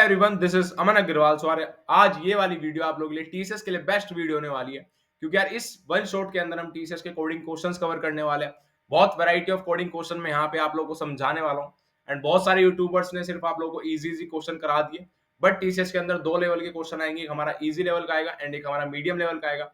Everyone, this is अमन अग्रवाल। सो आज ये वाली वीडियो आप लोगों के लिए टीसीएस के लिए बेस्ट वीडियो होने वाली है, क्योंकि यार इस वन शॉट के अंदर हम टीसीएस के कोडिंग क्वेश्चंस कवर करने वाले हैं। बहुत वैरायटी ऑफ कोडिंग क्वेश्चन मैं यहाँ पे आप लोगों को समझाने वाला हूँ। एंड बहुत सारे यूट्यूबर्स ने सिर्फ आप लोगों को इजी इजी क्वेश्चन करा दिए, बट टीसीएस के अंदर दो लेवल के क्वेश्चन आएंगे। एक हमारा इजी लेवल का आएगा एंड एक हमारा मीडियम लेवल का आएगा।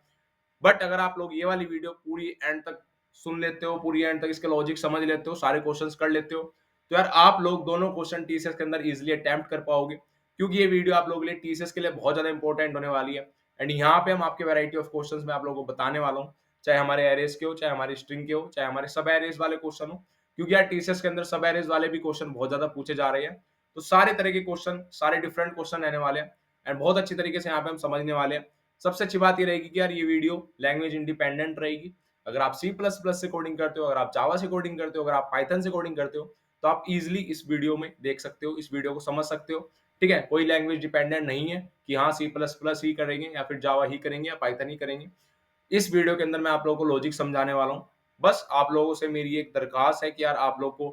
बट अगर आप लोग ये वाली वीडियो पूरी एंड तक सुन लेते हो, पूरी एंड तक इसके लॉजिक समझ लेते हो, सारे क्वेश्चंस कर लेते हो, तो यार आप लोग दोनों क्वेश्चन टीसीएस के अंदर इजीली अटेम्प्ट कर पाओगे, क्योंकि ये वीडियो आप लोगों के लिए टीसीएस के लिए बहुत ज्यादा इंपॉर्टेंट होने वाली है। एंड यहाँ पे हम आपके वैरायटी ऑफ क्वेश्चंस में आप लोगों को बताने वाला हूँ, चाहे हमारे एरेज के हो, चाहे हमारी स्ट्रिंग के हो, चाहे हमारे सब एरेज वाले क्वेश्चन हो, क्योंकि यार टीसीएस के अंदर सब एरेज वाले भी क्वेश्चन बहुत ज्यादा पूछे जा रहे हैं। तो सारे तरह के क्वेश्चन, सारे डिफरेंट क्वेश्चन रहने वाले हैं एंड बहुत अच्छी तरीके से यहाँ पे हम समझने वाले हैं। सबसे अच्छी बात ये रहेगी कि यार ये वीडियो लैंग्वेज इंडिपेंडेंट रहेगी। अगर आप सी प्लस प्लस से कोडिंग करते हो, अगर आप जावा से कोडिंग करते हो, अगर आप पाइथन से कोडिंग करते हो, तो आप इजिली इस वीडियो में देख सकते हो, इस वीडियो को समझ सकते हो। ठीक है, कोई लैंग्वेज डिपेंडेंट नहीं है कि हाँ सी प्लस प्लस ही करेंगे या फिर जावा ही करेंगे या पाइथन ही करेंगे। इस वीडियो के अंदर मैं आप लोगों को लॉजिक समझाने वाला हूँ। बस आप लोगों से मेरी एक दरखास्त है कि यार आप लोग को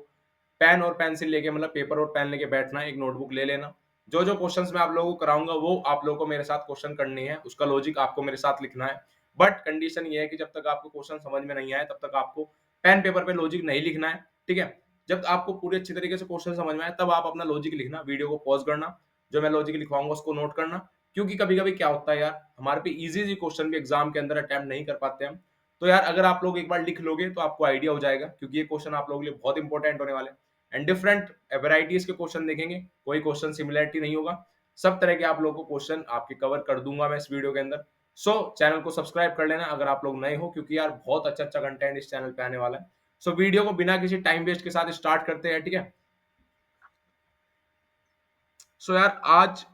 पेन और पेंसिल लेके, मतलब पेपर और पेन लेके बैठना है, एक नोटबुक ले लेना। जो जो क्वेश्चंस मैं आप लोगों को कराऊंगा वो आप लोगों को मेरे साथ क्वेश्चन करने हैं, उसका लॉजिक आपको मेरे साथ लिखना है। बट कंडीशन ये है कि जब तक आपको क्वेश्चन समझ में नहीं आए तब तक आपको पेन पेपर पे लॉजिक नहीं लिखना है। ठीक है, जब आपको पूरी अच्छी तरीके से क्वेश्चन समझ में आए तब आप अपना लॉजिक लिखना, वीडियो को पॉज करना, जो मैं लॉजिक लिखवाऊंगा उसको नोट करना। क्योंकि कभी कभी क्या होता है यार, हमारे पे इजी इजी क्वेश्चन भी एग्जाम के अंदर अटेम्प्ट नहीं कर पाते हम। तो यार अगर आप लोग एक बार लिख लोगे तो आपको आइडिया हो जाएगा, क्योंकि ये क्वेश्चन आप लोगों के लिए बहुत इंपॉर्टेंट होने वाले हैं। एंड डिफरेंट वेराइटीज के क्वेश्चन देखेंगे, कोई क्वेश्चन सिमिलरिटी नहीं होगा। सब तरह के आप लोगों को क्वेश्चन आपके कवर कर दूंगा मैं इस वीडियो के अंदर। सो चैनल को सब्सक्राइब कर लेना अगर आप लोग नए हो, क्योंकि यार बहुत अच्छा अच्छा कंटेंट इस चैनल पे आने वाला है। सो वीडियो को बिना किसी टाइम वेस्ट के साथ स्टार्ट करते हैं। ठीक है, सो यार आज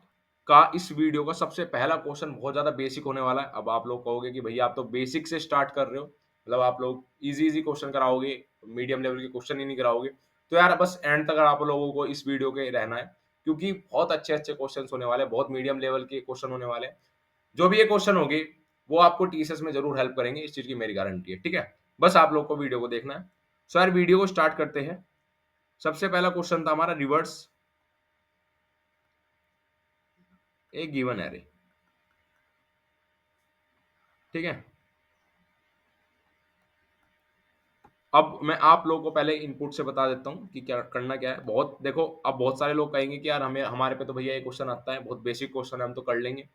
का इस वीडियो का सबसे पहला क्वेश्चन बहुत ज्यादा बेसिक होने वाला है। अब आप लोग कहोगे कि भैया आप तो बेसिक से स्टार्ट कर रहे हो, मतलब आप लोग इजी इजी क्वेश्चन कराओगे, मीडियम लेवल के क्वेश्चन ही नहीं कराओगे। तो यार बस एंड तक आप लोगों को इस वीडियो के रहना है, क्योंकि बहुत अच्छे अच्छे क्वेश्चन होने वाले हैं, बहुत मीडियम लेवल के क्वेश्चन होने वाले हैं। जो भी ये क्वेश्चन होंगे वो आपको टीसीएस में जरूर हेल्प करेंगे, इस चीज की मेरी गारंटी है। ठीक है, बस आप लोग को वीडियो को देखना है। सो यार वीडियो को स्टार्ट करते हैं। सबसे पहला क्वेश्चन था हमारा, रिवर्स ए गिवन एरे। ठीक है, अब मैं आप लोगों को पहले इनपुट से बता देता हूँ कि क्या करना क्या है। बहुत देखो, अब बहुत सारे लोग कहेंगे कि यार हमें हमारे पे तो भैया ये क्वेश्चन आता है, बहुत बेसिक क्वेश्चन है, हम तो कर लेंगे।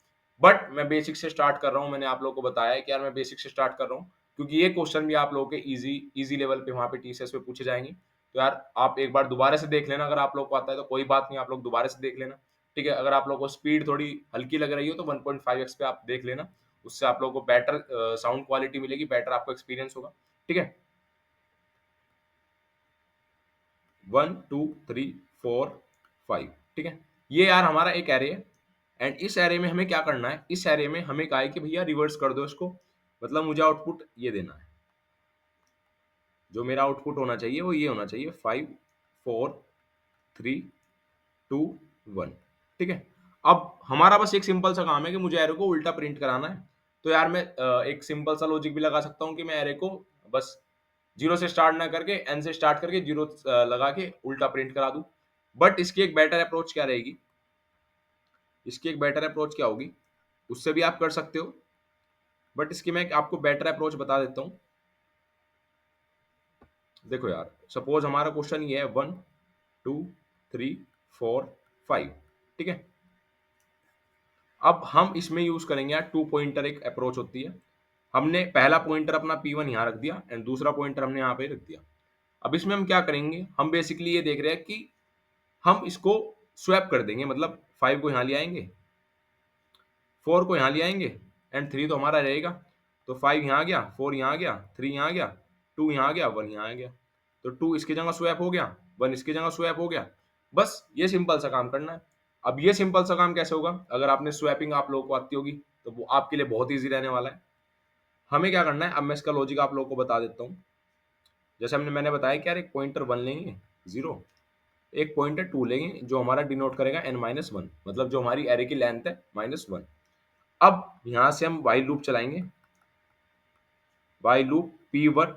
बट मैं बेसिक से स्टार्ट कर रहा हूँ, मैंने आप लोगों को बताया है कि यार मैं बेसिक से स्टार्ट कर रहा हूँ, क्योंकि ये क्वेश्चन भी आप लोगों के इजी इजी लेवल पे वहाँ पे टीसीएस पे पूछे जाएंगे। तो यार आप एक बार दोबारा से देख लेना, अगर आप लोग को आता है तो कोई बात नहीं, आप लोग दोबारा से देख लेना। ठीक है, अगर आप लोग को स्पीड थोड़ी हल्की लग रही हो तो 1.5x पे आप देख लेना, उससे आप लोगों को बेटर साउंड क्वालिटी मिलेगी, बेटर आपको एक्सपीरियंस होगा। ठीक है, 1 2 3 4 5। ठीक है, ये यार हमारा एक एरे है। एंड इस एरे में हमें क्या करना है, इस एरे में हमें कहा है कि भैया रिवर्स कर दो इसको, मतलब मुझे आउटपुट ये देना है। जो मेरा आउटपुट होना चाहिए वो ये होना चाहिए, 5 4 3 2 1। ठीक है, अब हमारा बस एक सिंपल सा काम है कि मुझे एरे को उल्टा प्रिंट कराना है। तो यार मैं एक सिंपल सा लॉजिक भी लगा सकता हूँ कि मैं एरे को बस जीरो से स्टार्ट ना करके एन से स्टार्ट करके जीरो लगा के उल्टा प्रिंट करा दूं। बट इसकी एक बेटर अप्रोच क्या रहेगी, इसकी एक बेटर अप्रोच क्या होगी, उससे भी आप कर सकते हो, बट इसकी मैं आपको बेटर अप्रोच बता देता हूँ। देखो यार, सपोज हमारा क्वेश्चन ये है 1 2 3 4 5। ठीक है, अब हम इसमें यूज करेंगे यार टू पॉइंटर, एक अप्रोच होती है। हमने पहला पॉइंटर अपना P1 यहाँ रख दिया एंड दूसरा पॉइंटर हमने यहाँ पे रख दिया। अब इसमें हम क्या करेंगे, हम बेसिकली ये देख रहे हैं कि हम इसको स्वैप कर देंगे, मतलब 5 को यहाँ ले आएंगे, 4 को यहाँ ले आएंगे एंड 3 तो हमारा रहेगा। तो 5 यहाँ आ गया, 4 यहाँ आ गया, 3 यहाँ आ गया, 2 यहाँ आ गया, 1 यहाँ आ गया। तो 2 इसकी जगह स्वैप हो गया, 1 इसकी जगह स्वैप हो गया। बस ये सिंपल सा काम करना है। अब ये सिंपल सा काम कैसे होगा, अगर आपने स्वैपिंग आप लोगों को आती होगी तो वो आपके लिए बहुत ईजी रहने वाला है। हमें क्या करना है, अब मैं इसका लॉजिक आप लोगों को बता देता हूँ। जैसे मैंने बताया कि यार एक पॉइंटर 1 लेंगे 0, एक पॉइंटर 2 लेंगे जो हमारा डिनोट करेगा n-1, मतलब जो हमारी एरे की लेंथ है -1। अब यहां से हम वाइल लूप चलाएंगे, while loop P1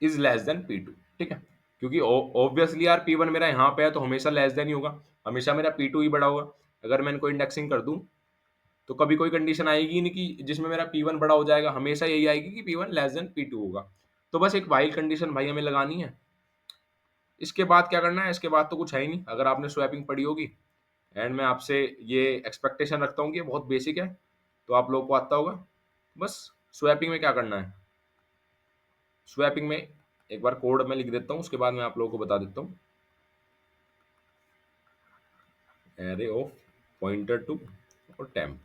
is less than P2। ठीक है, क्योंकि ऑब्वियसली यार P1 मेरा यहाँ पे है तो हमेशा लेस देन ही होगा। हमेशा मेरा P2 ही बड़ा होगा। अगर मैं इनको इंडेक्सिंग कर दूँ, तो कभी कोई कंडीशन आएगी नहीं कि जिसमें मेरा P1 बड़ा हो जाएगा, हमेशा यही आएगी कि P1 लेस देन P2 होगा। तो बस एक व्हाइल कंडीशन भाई हमें लगानी है। इसके बाद क्या करना है? इसके बाद तो कुछ है ही नहीं। अगर आपने स्वैपिंग पढ़ी होगी, एंड मैं आपसे ये एक्सपेक्टेशन रखता हूँ कि ये बहुत बेसिक है, तो आप लोगों को आता होगा। बस स्वैपिंग में क्या करना है? स्वैपिंग में एक बार कोड मैं लिख देता हूँ, उसके बाद मैं आप लोगों को बता देता हूँ। एरे ऑफ पॉइंटर टू और टेम्प,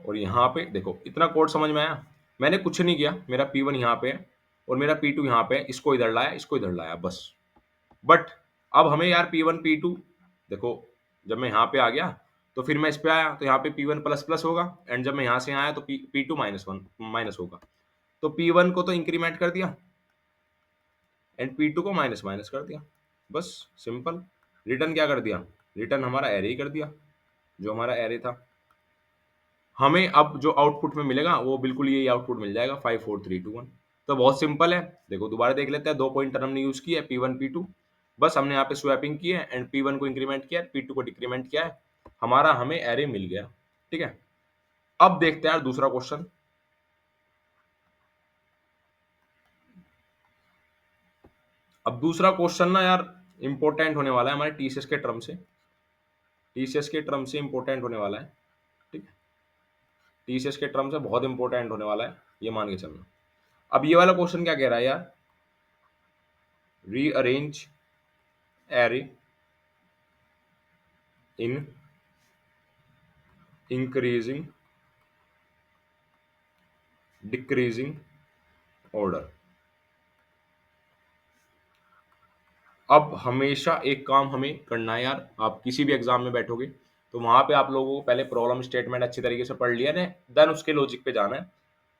और यहाँ पे देखो इतना कोड समझ में आया? मैंने कुछ नहीं किया, मेरा P1 यहाँ पे है और मेरा P2 यहाँ पे है, इसको इधर लाया, इसको इधर लाया, बस। बट अब हमें यार P1 P2, देखो जब मैं यहाँ पे आ गया तो फिर मैं इस पे आया तो यहाँ पे P1 प्लस प्लस होगा, एंड जब मैं यहाँ से आया तो P2 -1 माइनस होगा। तो P1 को तो इंक्रीमेंट कर दिया एंड P2 को माइनस माइनस कर दिया, बस सिंपल। रिटर्न क्या कर दिया? रिटर्न हमारा एरे ही कर दिया, जो हमारा एरे था। हमें अब जो आउटपुट में मिलेगा वो बिल्कुल यही आउटपुट मिल जाएगा, 5 4 3 2 1। तो बहुत सिंपल है। देखो दोबारा देख लेते हैं, 2 पॉइंटर हमने यूज किया है, P1 P2। बस हमने यहाँ पे स्वैपिंग की है एंड P1 को इंक्रीमेंट किया है, P2 को डिक्रीमेंट किया है, हमारा हमें एरे मिल गया। ठीक है, अब देखते हैं यार दूसरा क्वेश्चन। अब दूसरा क्वेश्चन ना यार इंपॉर्टेंट होने वाला है हमारे टीसीएस के टर्म से, टीसीएस के टर्म से इंपॉर्टेंट होने वाला है। ठीक है, टीसीएस के टर्म से बहुत इंपॉर्टेंट होने वाला है, ये मान के चलना। अब ये वाला क्वेश्चन क्या कह रहा है यार? Rearrange array in increasing decreasing order. अब हमेशा एक काम हमें करना है यार, आप किसी भी एग्जाम में बैठोगे तो वहां पे आप लोगों को पहले प्रॉब्लम स्टेटमेंट अच्छी तरीके से पढ़ लिया ना, देन उसके लॉजिक पे जाना है।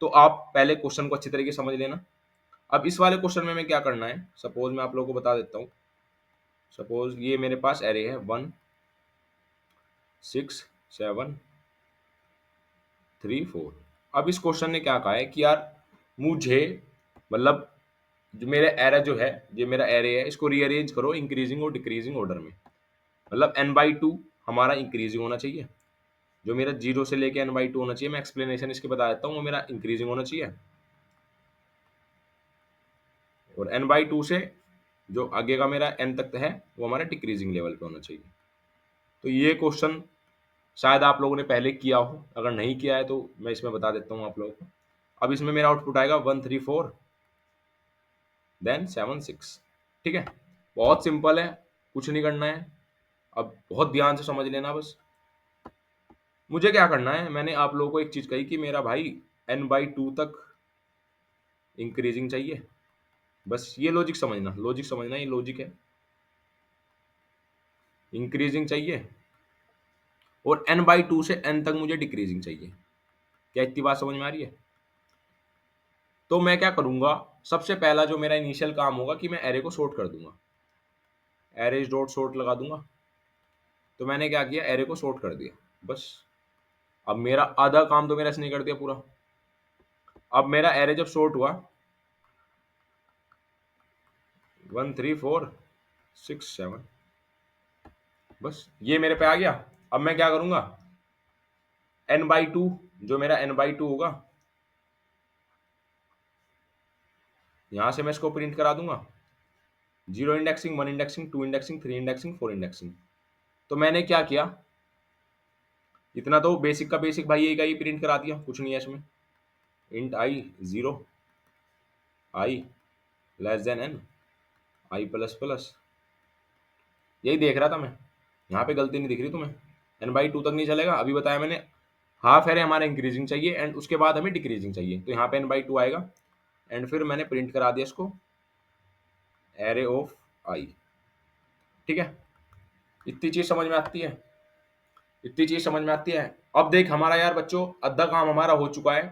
तो आप पहले क्वेश्चन को अच्छी तरीके से समझ लेना। अब इस वाले क्वेश्चन में मैं क्या करना है, सपोज मैं आप लोगों को बता देता हूँ। सपोज ये मेरे पास एरे है 1 6 7 3 4। अब इस क्वेश्चन ने क्या कहा है कि यार मुझे, मतलब जो मेरा एरे जो है, ये मेरा एरे है, इसको रीअरेंज करो इंक्रीजिंग और डिक्रीजिंग ऑर्डर में। मतलब n/2 हमारा इंक्रीजिंग होना चाहिए, जो मेरा 0 से लेके n/2 होना चाहिए। मैं एक्सप्लेनेशन इसके बता देता हूँ, वो मेरा इंक्रीजिंग होना चाहिए, और n/2 से जो आगे का मेरा n तक है वो हमारा डिक्रीजिंग लेवल पे होना चाहिए। तो ये क्वेश्चन शायद आप लोगों ने पहले किया हो, अगर नहीं किया है तो मैं इसमें बता देता हूँ आप लोगों को। अब इसमें मेरा आउटपुट आएगा 1 3 4 देन 7 6। ठीक है, बहुत सिंपल है, कुछ नहीं करना है। अब बहुत ध्यान से समझ लेना बस। मुझे क्या करना है, मैंने आप लोगों को एक चीज कही कि मेरा भाई n/2 तक इंक्रीजिंग चाहिए। बस ये लॉजिक समझना, लॉजिक समझना, ये लॉजिक है। इंक्रीजिंग चाहिए और n/2 से n तक मुझे डिक्रीजिंग चाहिए। क्या इतनी बात समझ में आ रही है? तो मैं क्या करूंगा, सबसे पहला जो मेरा इनिशियल काम होगा कि मैं एरे को सॉर्ट कर दूंगा, एरेज डॉट सॉर्ट लगा दूंगा। तो मैंने क्या किया, एरे को सॉर्ट कर दिया, बस। अब मेरा आधा काम तो मेरा इसने कर दिया पूरा। अब मेरा एरे जब सॉर्ट हुआ 1 3 4 6 7, बस ये मेरे पे आ गया। अब मैं क्या करूंगा, n/2, जो मेरा n/2 होगा, यहां से मैं इसको प्रिंट करा दूंगा। 0 indexing, 1 indexing, 2 indexing, 3 indexing, 4 indexing. तो मैंने क्या किया, इतना तो बेसिक का बेसिक भाई यही का ही प्रिंट करा दिया, कुछ नहीं है इसमें। इंट आई 0, आई लेस देन n, आई प्लस प्लस, यही देख रहा था मैं, यहाँ पे गलती नहीं दिख रही तुम्हें। n/2 तक नहीं चलेगा, अभी बताया मैंने। हाफ एरे हमारा इंक्रीजिंग चाहिए एंड उसके बाद हमें डिक्रीजिंग चाहिए, तो यहाँ पे n/2 आएगा एंड फिर मैंने प्रिंट करा दिया इसको, एरे ऑफ आई। ठीक है, इतनी चीज समझ में आती है, इतनी चीज समझ में आती है। अब देख हमारा यार बच्चों आधा काम हमारा हो चुका है।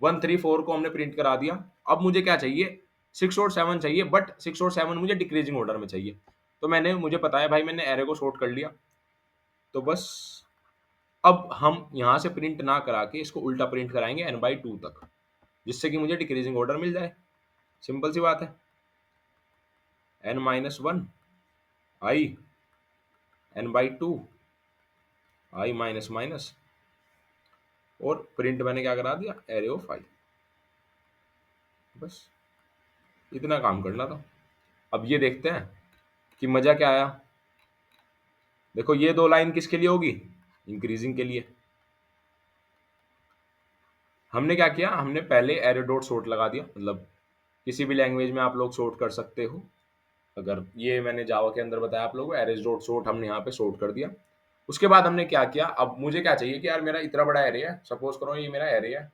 1 3 4 को हमने प्रिंट करा दिया। अब मुझे क्या चाहिए, 6 और 7 चाहिए, बट 6 और 7 मुझे डिक्रीजिंग ऑर्डर में चाहिए। तो मुझे पता है भाई, मैंने एरे को सॉर्ट कर लिया। तो बस अब हम यहाँ से प्रिंट ना करा के इसको उल्टा प्रिंट कराएंगे n/2 तक, जिससे कि मुझे डिक्रीजिंग ऑर्डर मिल जाए। सिंपल सी बात है, n-1 I n by two, I minus minus, और प्रिंट मैंने क्या करा दिया, एरे ऑफ आई। बस इतना काम करना था। अब ये देखते हैं कि मजा क्या आया। देखो ये दो लाइन किसके लिए होगी, इंक्रीजिंग के लिए। हमने क्या किया, हमने पहले एरे डॉट सॉर्ट लगा दिया, मतलब किसी भी लैंग्वेज में आप लोग सॉर्ट कर सकते हो। अगर ये मैंने जावा के अंदर बताया आप लोगों को, एरेज डॉट सॉर्ट हमने यहाँ पे सॉर्ट कर दिया। उसके बाद हमने क्या किया, अब मुझे क्या चाहिए कि यार मेरा इतना बड़ा एरे है, सपोज करो ये मेरा एरे है,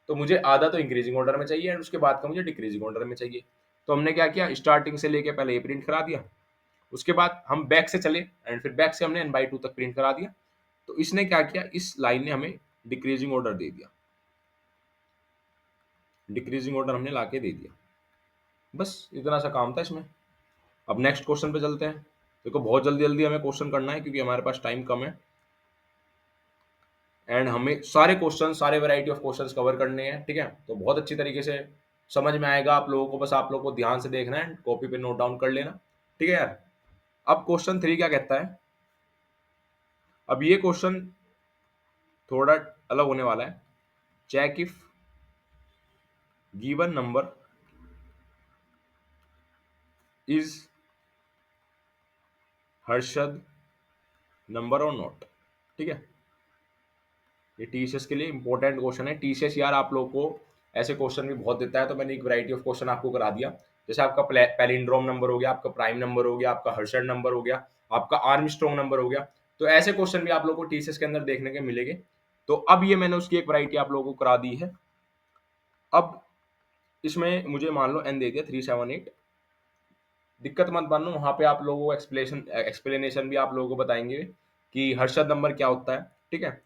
तो मुझे आधा तो इंक्रीजिंग ऑर्डर में चाहिए एंड उसके बाद का मुझे डिक्रीजिंग ऑर्डर में चाहिए। तो हमने क्या किया, स्टार्टिंग से लेके पहले ये प्रिंट करा दिया, उसके बाद हम बैक से चले एंड फिर बैक से हमने n बाई टू तक प्रिंट करा दिया। तो इसने क्या किया, इस लाइन ने हमें डिक्रीजिंग ऑर्डर दे दिया, डिक्रीजिंग ऑर्डर हमने लाके दे दिया। बस इतना सा काम था इसमें। अब नेक्स्ट क्वेश्चन पे चलते हैं। देखो बहुत जल्दी जल्दी हमें क्वेश्चन करना है क्योंकि हमारे पास टाइम कम है एंड हमें सारे क्वेश्चन, सारे वैरायटी ऑफ क्वेश्चंस कवर करने हैं, ठीक है। तो बहुत अच्छी तरीके से समझ में आएगा आप लोगों को, बस आप लोगों को ध्यान से देखना है, कॉपी पे नोट डाउन कर लेना, ठीक है यार। अब क्वेश्चन 3 क्या कहता है, अब ये क्वेश्चन थोड़ा अलग होने वाला है। Check if given number is Harshad number और नॉट, ठीक है। ये टीसीएस के लिए इंपॉर्टेंट क्वेश्चन है। टीसीएस यार आप लोगों को ऐसे क्वेश्चन भी बहुत देता है, तो मैंने एक वैरायटी ऑफ क्वेश्चन आपको करा दिया। जैसे आपका पैलिंड्रोम नंबर हो गया, आपका प्राइम नंबर हो गया, आपका हर्षद नंबर हो गया, आपका आर्मस्ट्रॉन्ग नंबर हो गया। तो ऐसे क्वेश्चन भी आप लोगों को टीसीएस के अंदर देखने के मिलेंगे। तो अब ये मैंने उसकी एक वैरायटी आप लोगों को करा दी है। अब इसमें मुझे मान लो एन दे दिया 378। दिक्कत मत मानो, वहां पे आप लोगों को एक्सप्लेनेशन भी आप लोगों को बताएंगे कि हर्षद नंबर क्या होता है, ठीक है।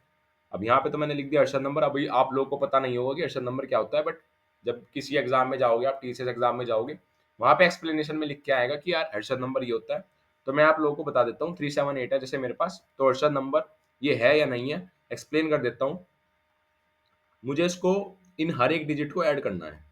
अब यहाँ पे तो मैंने लिख दिया अरशद नंबर। अभी आप लोगों को पता नहीं होगा कि अरशद नंबर क्या होता है, बट जब किसी एग्जाम में जाओगे, आप टीसीएस एग्जाम में जाओगे, वहां पे एक्सप्लेनेशन में लिख के आएगा कि यार अरशद नंबर ये होता है। तो मैं आप लोगों को बता देता हूँ, 378 है जैसे मेरे पास, तो अरशद नंबर ये है या नहीं है, एक्सप्लेन कर देता हूँ। मुझे इसको इन हर एक डिजिट को ऐड करना है,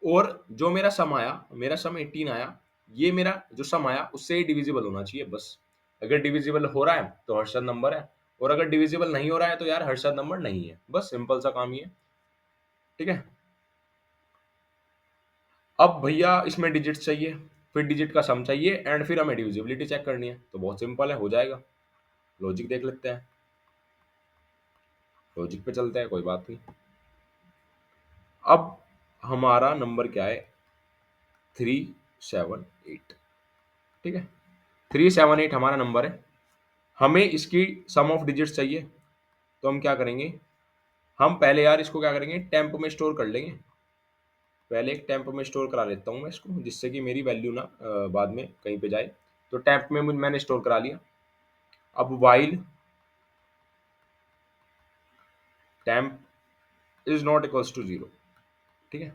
और जो मेरा सम आया, मेरा सम 18 आया, ये मेरा जो सम आया उससे ही डिविजिबल होना चाहिए बस। अगर डिविजिबल हो रहा है तो हर्षद नंबर है, और अगर डिविजिबल नहीं हो रहा है तो यार हर्षद नंबर नहीं है। बस सिंपल सा काम ये, ठीक है। अब भैया इसमें डिजिट चाहिए, फिर डिजिट का सम चाहिए एंड फिर हमें डिविजिबिलिटी चेक करनी है। तो बहुत सिंपल है, हो जाएगा। लॉजिक देख लेते हैं, लॉजिक पे चलते हैं, कोई बात नहीं। अब हमारा नंबर क्या है, 378, ठीक है। 378 हमारा नंबर है। हमें इसकी सम ऑफ डिजिट्स चाहिए, तो हम क्या करेंगे, हम पहले यार इसको क्या करेंगे, टेम्प में स्टोर कर लेंगे। पहले एक टेम्प में स्टोर करा लेता हूँ मैं इसको, जिससे कि मेरी वैल्यू ना बाद में कहीं पे जाए। तो टेम्प में मैंने स्टोर करा लिया। अब while temp is not equals to 0, ठीक है।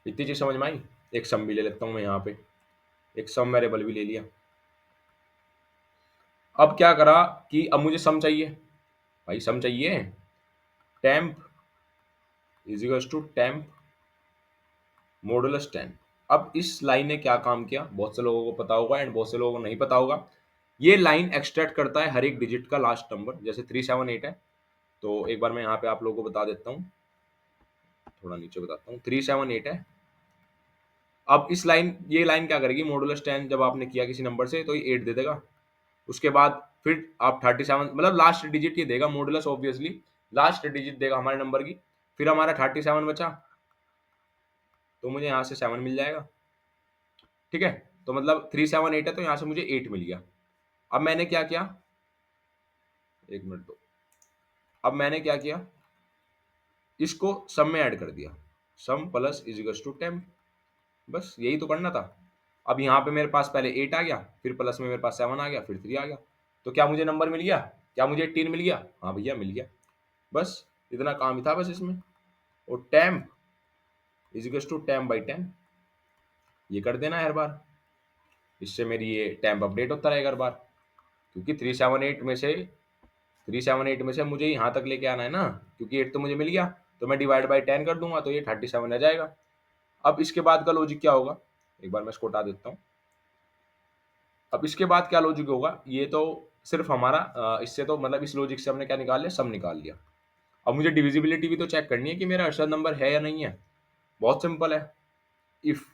इतनी चीज समझ में आई। एक सम भी ले लेता हूँ मैं यहाँ पे, एक सम वेरिएबल भी ले लिया। अब क्या करा कि अब मुझे सम चाहिए, भाई सम चाहिए। Temp is equals to temp modulus 10। अब इस लाइन ने क्या काम किया, बहुत से लोगों को पता होगा एंड बहुत से लोगों को नहीं पता होगा। ये लाइन एक्सट्रैक्ट करता है हर एक डिजिट का लास्ट नंबर, जैसे 378 है, तो एक बार मैं यहाँ पे आप लोगों को बता देता हूँ, थोड़ा नीचे बताता हूँ। 378 है। अब इस लाइन, ये लाइन क्या करेगी, मॉडुलस 10 जब आपने किया किसी नंबर से तो ये 8 दे देगा। उसके बाद फिर आप 37, मतलब लास्ट डिजिट ये देगा, मॉडुलस ऑब्वियसली लास्ट डिजिट देगा हमारे नंबर की। फिर हमारा 37 बचा, तो मुझे यहाँ से 7 मिल जाएगा, ठीक है। तो मतलब 378 है, तो यहाँ से मुझे 8 मिल गया। अब मैंने क्या किया, एक मिनट दो। अब मैंने क्या किया, इसको सम में ऐड कर दिया, sum plus is equal to temp. बस यही तो करना था। अब यहाँ पे मेरे पास पहले 8 आ गया, फिर प्लस में मेरे पास 7 आ गया, फिर 3 आ गया। तो क्या मुझे नंबर मिल गया, क्या मुझे 18 मिल गया, हाँ भैया मिल गया। बस इतना काम ही था बस इसमें। और temp is equal to temp by 10, ये कर देना हर बार। इससे मेरी ये टेम्प अपडेट होता रहेगा हर बार, क्योंकि 378 में से मुझे यहाँ तक लेके आना है ना, क्योंकि 8 तो मुझे मिल गया, तो मैं डिवाइड बाई 10 कर दूंगा तो ये 37 आ जाएगा। अब इसके बाद का लॉजिक क्या होगा, एक बार मैं इसको हटा देता हूँ। अब इसके बाद क्या लॉजिक होगा, ये तो सिर्फ हमारा इससे तो मतलब इस लॉजिक से हमने क्या निकाल लिया, सम निकाल लिया। अब मुझे डिविजिबिलिटी भी तो चेक करनी है कि मेरा अरशद नंबर है या नहीं है। बहुत सिंपल है। इफ,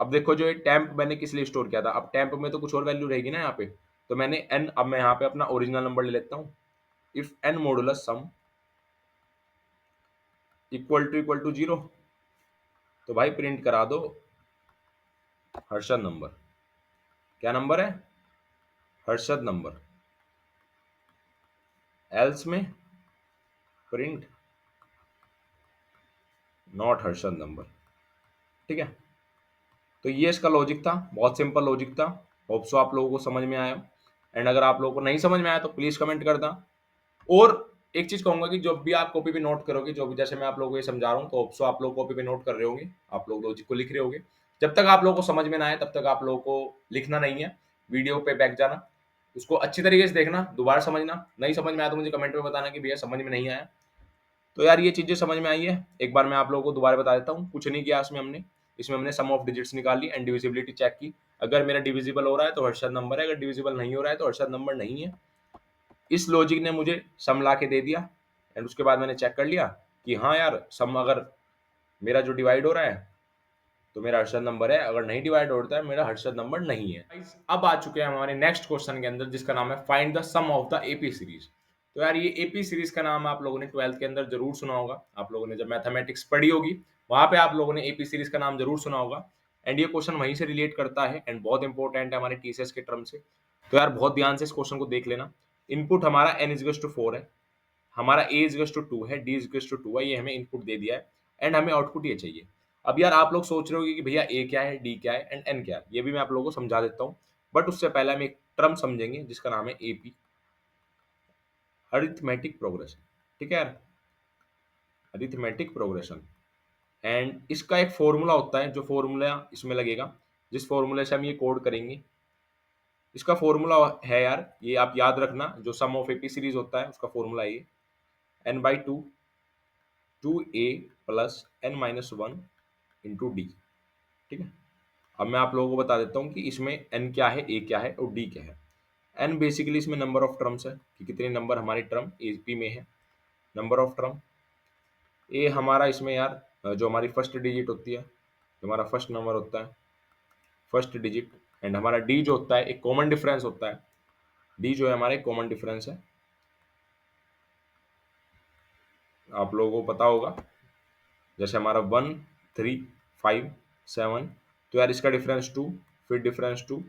अब देखो जो ये टेम्प मैंने किस लिए स्टोर किया था, अब टेम्प में तो कुछ और वैल्यू रहेगी ना यहाँ पे, तो मैंने एन, अब मैं यहाँ पे अपना ओरिजिनल नंबर ले लेता हूँ। If n modulus sum equal to 0, तो भाई प्रिंट करा दो हर्षद नंबर। क्या नंबर है? हर्षद नंबर। एल्स में प्रिंट नॉट हर्षद नंबर। ठीक है, तो ये इसका लॉजिक था, बहुत सिंपल लॉजिक था। होप सो आप लोगों को समझ में आया। एंड अगर आप लोगों को नहीं समझ में आया तो प्लीज कमेंट करना। और एक चीज कहूंगा कि जब भी आप कॉपी पे नोट करोगे, जो भी जैसे मैं आप लोगों को ये समझा रहा हूँ, तो होप सो आप लोग कॉपी पे नोट कर रहे होंगे, आप लोग लॉजिक को लिख रहे होंगे। जब तक आप लोगों को समझ में ना आए तब तक आप लोगों को लिखना नहीं है, वीडियो पे बैक जाना, उसको अच्छी तरीके से देखना, दोबारा समझना। नहीं समझ में आया तो मुझे कमेंट में बताना कि भैया समझ में नहीं आया। तो यार ये चीजें समझ में आई है, एक बार मैं आप लोगों को दोबारा बता देता हूँ। कुछ नहीं किया इसमें हमने सम ऑफ डिजिट्स निकाली एंड डिविजिबिलिटी चेक की। अगर मेरा डिविजिबल हो रहा है तो हर्षद नंबर है, अगर डिविजिबल नहीं हो रहा है तो हर्षद नंबर नहीं है। इस लॉजिक ने मुझे सम ला के दे दिया एंड उसके बाद मैंने चेक कर लिया कि हाँ यार सम अगर मेरा जो डिवाइड हो रहा है तो मेरा हर्षद नंबर है, अगर नहीं डिवाइड होता है मेरा हर्षद नंबर नहीं है। Guys, अब आ चुके हैं हमारे नेक्स्ट क्वेश्चन के अंदर, जिसका नाम है find the sum of the AP series. तो यार ये एपी सीरीज का नाम आप लोगों ने 12th के अंदर जरूर सुना होगा, आप लोगों ने जब मैथमेटिक्स पढ़ी होगी वहां पे आप लोगों ने एपी सीरीज का नाम जरूर सुना होगा। एंड ये क्वेश्चन वहीं से रिलेट करता है एंड बहुत इंपॉर्टेंट है हमारे टीसीएस के टर्म से। तो यार बहुत ध्यान से इस क्वेश्चन को देख लेना। इनपुट हमारा n इज टू 4 है, हमारा a इज टू 2 है, d इज टू 2 है, ये हमें इनपुट दे दिया है एंड हमें आउटपुट ये चाहिए। अब यार आप लोग सोच रहे होगे कि भैया a क्या है, d क्या है एंड n क्या है, ये भी मैं आप लोगों को समझा देता हूँ। बट उससे पहले हम एक टर्म समझेंगे जिसका नाम है एपी, अरिथमेटिक प्रोग्रेशन। ठीक है यार, अरिथमेटिक प्रोग्रेशन। एंड इसका एक फॉर्मूला होता है, जो फॉर्मूला इसमें लगेगा, जिस फॉर्मूले से हम ये कोड करेंगे, इसका फॉर्मूला है यार, ये आप याद रखना, जो सम ऑफ एपी सीरीज होता है उसका फॉर्मूला है ये n/2 2a plus n-1 into D. ठीक है, अब मैं आप लोगों को बता देता हूँ कि इसमें n क्या है, a क्या है और d क्या है। n बेसिकली इसमें नंबर ऑफ टर्म्स है कि कितने नंबर हमारी टर्म एपी में है, नंबर ऑफ टर्म। a हमारा इसमें यार जो हमारी फर्स्ट डिजिट होती है, जो हमारा फर्स्ट नंबर होता है, फर्स्ट डिजिट। एंड हमारा d जो होता है एक कॉमन डिफरेंस होता है, d जो है हमारा एक कॉमन डिफरेंस है, आप लोगों को पता होगा। जैसे हमारा 1 3 5 7, तो यार इसका डिफरेंस 2, फिर डिफरेंस 2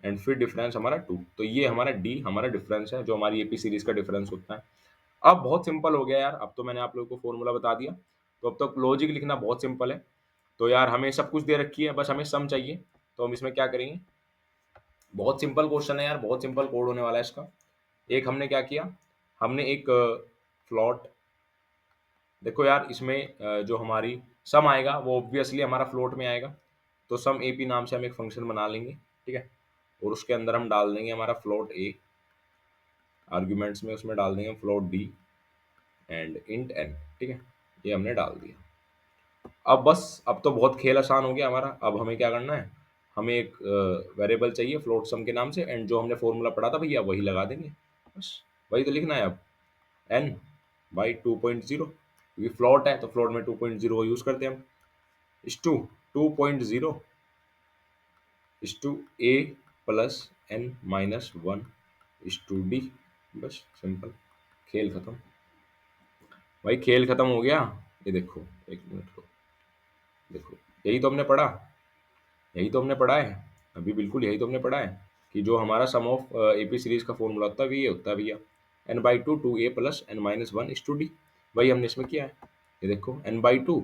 एंड फिर डिफरेंस हमारा 2, तो ये हमारा डी हमारा डिफरेंस है, जो हमारी एपी सीरीज का डिफरेंस होता है। अब बहुत सिंपल हो गया यार, अब तो मैंने आप लोगों को फॉर्मूला बता दिया, तो अब तक लॉजिक लिखना बहुत सिंपल है। तो यार हमें सब कुछ दे रखी है, बस हमें सम चाहिए। तो हम इसमें क्या करेंगे, बहुत सिंपल क्वेश्चन है यार, बहुत सिंपल कोड होने वाला है इसका। एक हमने क्या किया, हमने एक फ्लॉट, देखो यार इसमें जो हमारी सम आएगा वो ऑब्वियसली हमारा फ्लोट में आएगा, तो सम एपी नाम से हम एक फंक्शन बना लेंगे। ठीक है, और उसके अंदर हम डाल देंगे हमारा फ्लोट ए, आर्ग्यूमेंट्स में उसमें डाल देंगे float d and int n. ठीक है, ये हमने डाल दिया। अब बस, अब तो बहुत खेल आसान हो गया हमारा। अब हमें क्या करना है, हमें एक वेरिएबल चाहिए फ्लोट सम के नाम से, एंड जो हमने फॉर्मूला पढ़ा था भैया वही लगा देंगे, बस वही तो लिखना है। अब एन बाई 2.0, क्योंकि फ्लोट है तो फ्लोट में 2.0 यूज करते हैं हम। इस टू 2.0 इस टू ए प्लस n-1 इस टू डी, बस सिंपल, खेल खत्म भाई, खेल खत्म हो गया। ये देखो, एक मिनट को देखो, यही तो हमने पढ़ा, यही तो हमने पढ़ा है अभी, बिल्कुल यही तो हमने पढ़ा है कि जो हमारा सम ऑफ एपी सीरीज का फॉर्मूला होता है ये होता है भैया n/2 2a प्लस n-1 इस टू डी। वही हमने इसमें किया है, ये देखो n/2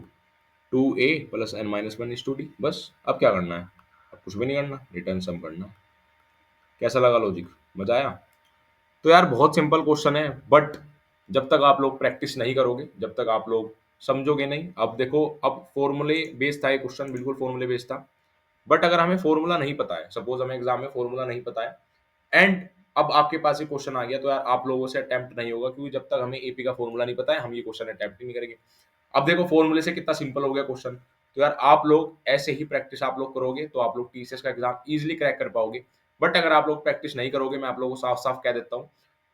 2a प्लस n-1 इस टू डी। बस अब क्या करना है, अब कुछ भी नहीं करना, रिटर्न सम करना है। कैसा लगा लॉजिक, मजा आया? तो यार बहुत सिंपल क्वेश्चन है, बट जब तक आप लोग प्रैक्टिस नहीं करोगे, जब तक आप लोग समझोगे नहीं। अब देखो, अब फॉर्मूले बेस्ड था ये क्वेश्चन, बिल्कुल फॉर्मूले बेस्ड था। बट अगर हमें फॉर्मूला नहीं पता है, सपोज हमें एग्जाम में फॉर्मूला नहीं पता है एंड अब आपके पास ये क्वेश्चन आ गया, तो यार आप लोगों से अटेम्प्ट नहीं होगा, क्योंकि जब तक हमें एपी का फॉर्मूला नहीं पता है हम ये क्वेश्चन अटेम्प्ट ही नहीं करेंगे। अब देखो फॉर्मूले से कितना सिंपल हो गया क्वेश्चन। तो यार आप लोग ऐसे ही प्रैक्टिस आप लोग करोगे तो आप लोग टीसीएस का एग्जाम इजीली क्रैक कर पाओगे। बट अगर आप लोग प्रैक्टिस नहीं करोगे, मैं आप लोगों को साफ-साफ कह देता हूँ,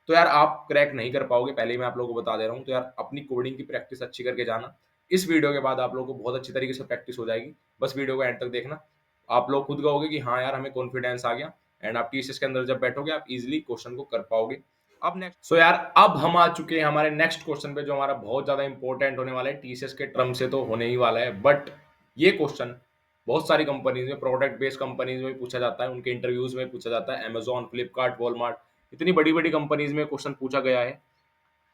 तो यार आप क्रैक नहीं कर पाओगे, पहले ही मैं आप लोगों को बता दे रहा हूँ। तो यार अपनी कोडिंग की प्रैक्टिस अच्छी करके जाना। इस वीडियो के बाद आप लोगों को बहुत अच्छी तरीके से प्रैक्टिस हो जाएगी। बस वीडियो को एंड तक देखना। आप लोग खुद कहोगे कि हाँ यार, हमें कॉन्फिडेंस आ गया एंड आप टीसीएस के अंदर जब बैठोगे, आप ईज़िली क्वेश्चन को कर पाओगे। अब नेक्स्ट यार, अब हम आ चुके हैं हमारे नेक्स्ट क्वेश्चन पे, जो हमारा बहुत ज़्यादा इंपॉर्टेंट होने वाला है। टीसीएस के टर्म से तो होने ही वाला है, बट ये क्वेश्चन बहुत सारी कंपनीज में, प्रोडक्ट बेस्ड कंपनीज में पूछा जाता है, उनके इंटरव्यूज में पूछा जाता है। अमेजॉन, फ्लिपकार्ट, वॉलमार्ट, इतनी बड़ी बड़ी कंपनीज में क्वेश्चन पूछा गया है।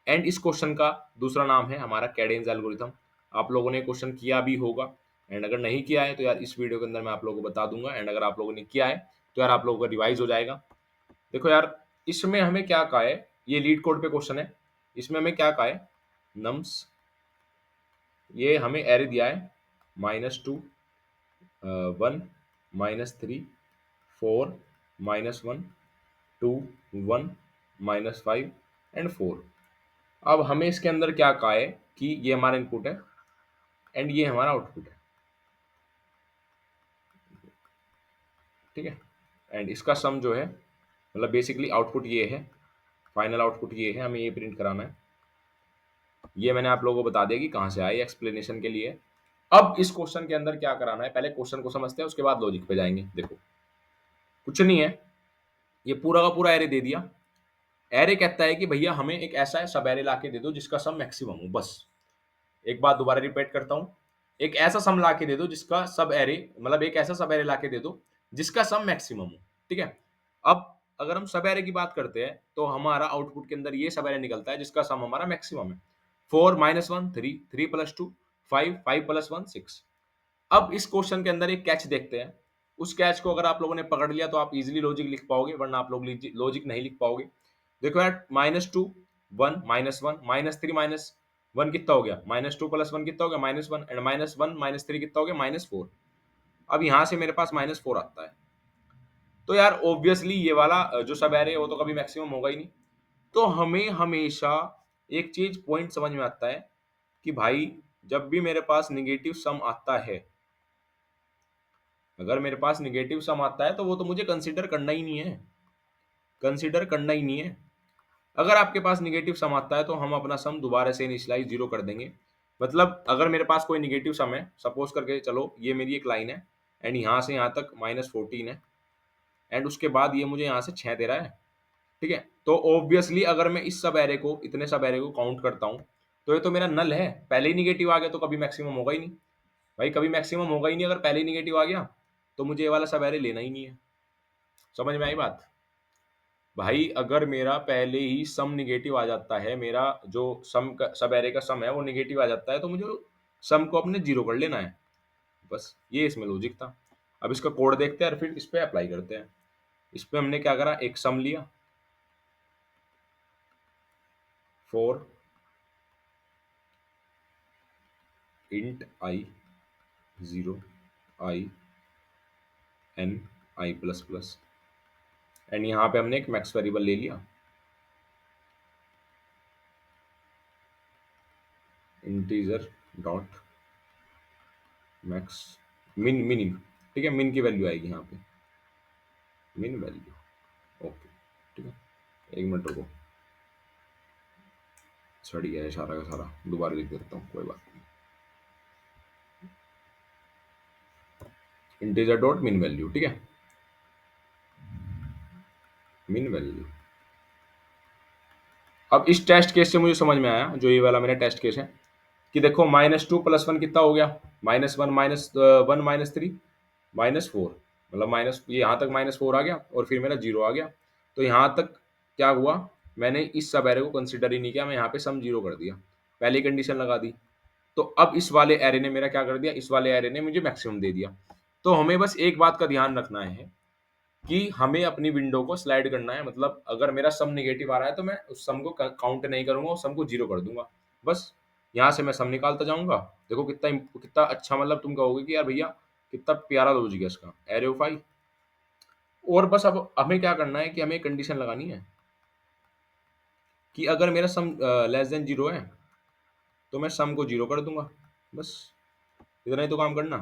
एंड इस क्वेश्चन का दूसरा नाम है हमारा कैडेंस एल्गोरिथम। आप लोगों ने क्वेश्चन किया भी होगा, एंड अगर नहीं किया है तो यार इस वीडियो के अंदर मैं आप लोगों को बता दूंगा। एंड अगर आप लोगों ने किया है तो यार आप लोगों का रिवाइज हो जाएगा। देखो यार, इसमें हमें क्या कहा है, ये लीड कोड पे क्वेश्चन है। इसमें हमें क्या कहा है, नम्स, ये हमें एरे दिया है -2, 1, -3, 4, -1, 2, 1, -5 एंड 4। अब हमें इसके अंदर क्या कहा है कि ये हमारा इनपुट है एंड ये हमारा आउटपुट है, ठीक है। एंड इसका सम जो है, मतलब बेसिकली आउटपुट ये है, फाइनल आउटपुट ये है, हमें ये प्रिंट कराना है। ये मैंने आप लोगों को बता दिया कि कहाँ से आया, एक्सप्लेनेशन के लिए। अब इस क्वेश्चन के अंदर क्या कराना है, पहले क्वेश्चन को समझते हैं, उसके बाद लॉजिक पे जाएंगे। देखो कुछ नहीं है, ये पूरा का पूरा एरे दे दिया। एरे कहता है कि भैया हमें एक ऐसा सब एरे लाके दे दो जिसका सम मैक्सिमम हो, बस। एक बात दोबारा रिपीट करता हूं, एक ऐसा सम लाके दे दो जिसका सब एरे, मतलब एक ऐसा सब एरे लाके दे दो जिसका सम मैक्सिमम हो, ठीक है। अब अगर हम सब एरे की बात करते हैं तो हमारा आउटपुट के अंदर ये सब एरे निकलता है जिसका सम हमारा मैक्सिमम है। 4 -1 3, 3 + 2 5, 5 + 1 6। अब इस क्वेश्चन के अंदर एक कैच देखते हैं। उस कैच को अगर आप लोगों ने पकड़ लिया तो आप इजीली लॉजिक लिख पाओगे, वरना आप लोग लॉजिक नहीं लिख पाओगे। देखो यार, -2 1 -1 -3 -1 कितना हो गया, -2 + 1 कितना हो गया, -1 एंड -1 -3 कितना हो गया, -4। अब यहां से मेरे पास -4 आता है, तो यार ऑब्वियसली ये वाला जो सब एरे है वो तो कभी मैक्सिमम होगा ही नहीं। तो हमें हमेशा एक चीज पॉइंट समझ में आता है कि भाई, जब भी मेरे पास निगेटिव सम आता है, अगर मेरे पास निगेटिव सम आता है तो वो तो मुझे कंसीडर करना ही नहीं है, कंसीडर करना ही नहीं है। अगर आपके पास निगेटिव सम आता है तो हम अपना सम दोबारा से इनिशियलाइज जीरो कर देंगे। मतलब अगर मेरे पास कोई निगेटिव सम है, सपोज करके चलो ये मेरी एक लाइन है एंड यहाँ से यहाँ तक -14 है, एंड उसके बाद ये मुझे यहाँ से 6 दे रहा है, ठीक है। तो ऑब्वियसली अगर मैं इस सब एरे को, इतने सब एरे को काउंट करता हूँ, तो ये तो मेरा नल है, पहले ही निगेटिव आ गया तो कभी मैक्सिमम होगा ही नहीं। भाई कभी मैक्सिमम होगा ही नहीं, अगर पहले ही निगेटिव आ गया तो मुझे ये वाला सब एरे लेना ही नहीं है। समझ में आई बात? भाई अगर मेरा पहले ही सम निगेटिव आ जाता है, मेरा जो सम का, सब एरे का सम है वो निगेटिव आ जाता है, तो मुझे सम को अपने जीरो कर लेना है, बस। ये इसमें लॉजिक था। अब इसका कोड देखते हैं और फिर इस पे अप्लाई करते हैं। इस पे हमने क्या करा, एक सम लिया 4 int I 0 I n I plus plus, and यहाँ पे हमने एक मैक्स वेरिएबल ले लिया, integer dot max min minimum, ठीक है। मिन की वैल्यू आएगी यहाँ पे, मिन वैल्यू, ओके, ठीक है। एक मिनट रुको, सड़ गया है सारा का सारा, दोबारा लिख देता हूँ, कोई बात नहीं। इंटीजर डॉट मिन वैल्यू, ठीक है, मिन वैल्यू। अब इस टेस्ट केस से मुझे समझ में आया, जो ये वाला मेरा टेस्ट केस है, कि देखो -2 + 1 कितना हो गया, -1 -1 -3 -4, मतलब माइनस, ये यहाँ तक -4 आ गया और फिर मेरा 0 आ गया। तो यहाँ तक क्या हुआ, मैंने इस सब एरे को कंसिडर ही नहीं किया, मैं यहाँ पे सम 0 कर दिया, पहली कंडीशन लगा दी। तो अब इस वाले एरे ने मेरा क्या कर दिया, इस वाले एरे ने मुझे मैक्सिमम दे दिया। तो हमें बस एक बात का ध्यान रखना है कि हमें अपनी विंडो को स्लाइड करना है। मतलब अगर मेरा सम नेगेटिव आ रहा है तो मैं उस सम को काउंट नहीं करूंगा, उस सम को 0 कर दूंगा, बस। यहाँ से मैं सम निकालता जाऊंगा। देखो कितना कितना अच्छा, मतलब तुम कहोगे कि यार भैया कितना प्यारा लॉजिक है इसका, एरे ऑफ आई। और बस अब हमें क्या करना है कि हमें कंडीशन लगानी है कि अगर मेरा सम लेस देन 0 है तो मैं सम को 0 कर दूंगा, बस। इतना ही तो काम करना,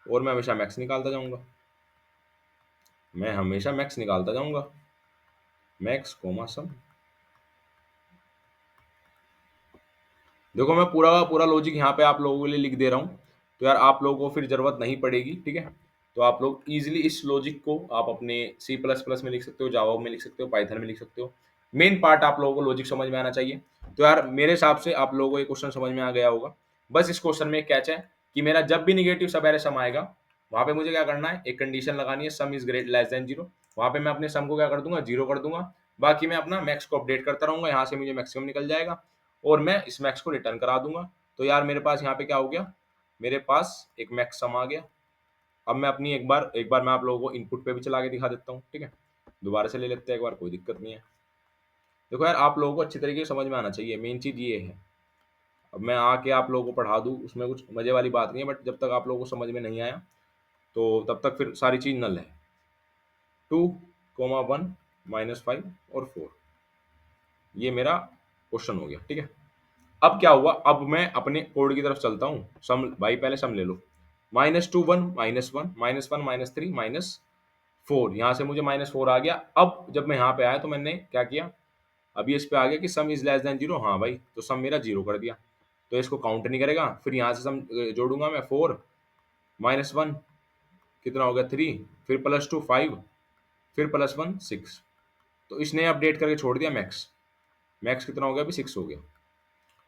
और मैं हमेशा मैक्स निकालता जाऊंगा, मैं हमेशा मैक्स निकालता जाऊंगा, मैक्स कोमा सम। देखो मैं पूरा का पूरा लॉजिक यहाँ पे आप लोगों के लिए लिख दे रहा हूँ, तो यार आप लोगों को फिर जरूरत नहीं पड़ेगी, ठीक है। तो आप लोग इजीली इस लॉजिक को आप अपने सी प्लस प्लस में लिख सकते हो, जावा में लिख सकते हो, पाइथन में लिख सकते हो। मेन पार्ट आप लोगों को लॉजिक समझ में आना चाहिए। तो यार मेरे हिसाब से आप लोगों को ये क्वेश्चन समझ में आ गया होगा। बस इस क्वेश्चन में एक कैच है कि मेरा जब भी निगेटिव सब एरे सम आएगा, वहां पे मुझे क्या करना है, एक कंडीशन लगानी है, सम is great less than zero. वहां पे मैं अपने सम को क्या कर दूंगा, जीरो कर दूंगा। बाकी मैं अपना मैक्स को अपडेट करता रहूंगा, यहाँ से मुझे मैक्सिमम निकल जाएगा और मैं इस मैक्स को रिटर्न करा दूंगा। तो यार मेरे पास यहाँ पे क्या हो गया, मेरे पास एक मैक्स सम आ गया। अब मैं अपनी एक बार मैं आप लोगों को इनपुट पे भी चला के दिखा देता हूँ, ठीक है। दोबारा से ले लेते हैं एक बार, कोई दिक्कत नहीं है। देखो यार आप लोगों को अच्छी तरीके से समझ में आना चाहिए, मेन चीज ये है। अब मैं आके आप लोगों को पढ़ा दूँ उसमें कुछ मजे वाली बात नहीं है, बट जब तक आप लोगों को समझ में नहीं आया तो तब तक फिर सारी चीज नल है। 2, 1 -5 और 4, ये मेरा क्वेश्चन हो गया, ठीक है। अब क्या हुआ, अब मैं अपने कोड की तरफ चलता हूँ। सम भाई पहले सम ले लो, -2 1 -1 -1 -3 -4, यहाँ से मुझे -4 आ गया। अब जब मैं यहाँ पे आया तो मैंने क्या किया, अभी इस पे आ गया कि सम इज लेस देन जीरो, हाँ भाई, तो सम मेरा जीरो कर दिया, तो इसको काउंट नहीं करेगा। फिर यहाँ से सम जोड़ूंगा मैं, 4 -1 कितना हो गया, 3, फिर +2 5, फिर +1 6। तो इसने अपडेट करके छोड़ दिया मैक्स, मैक्स कितना हो गया अभी, 6 हो गया।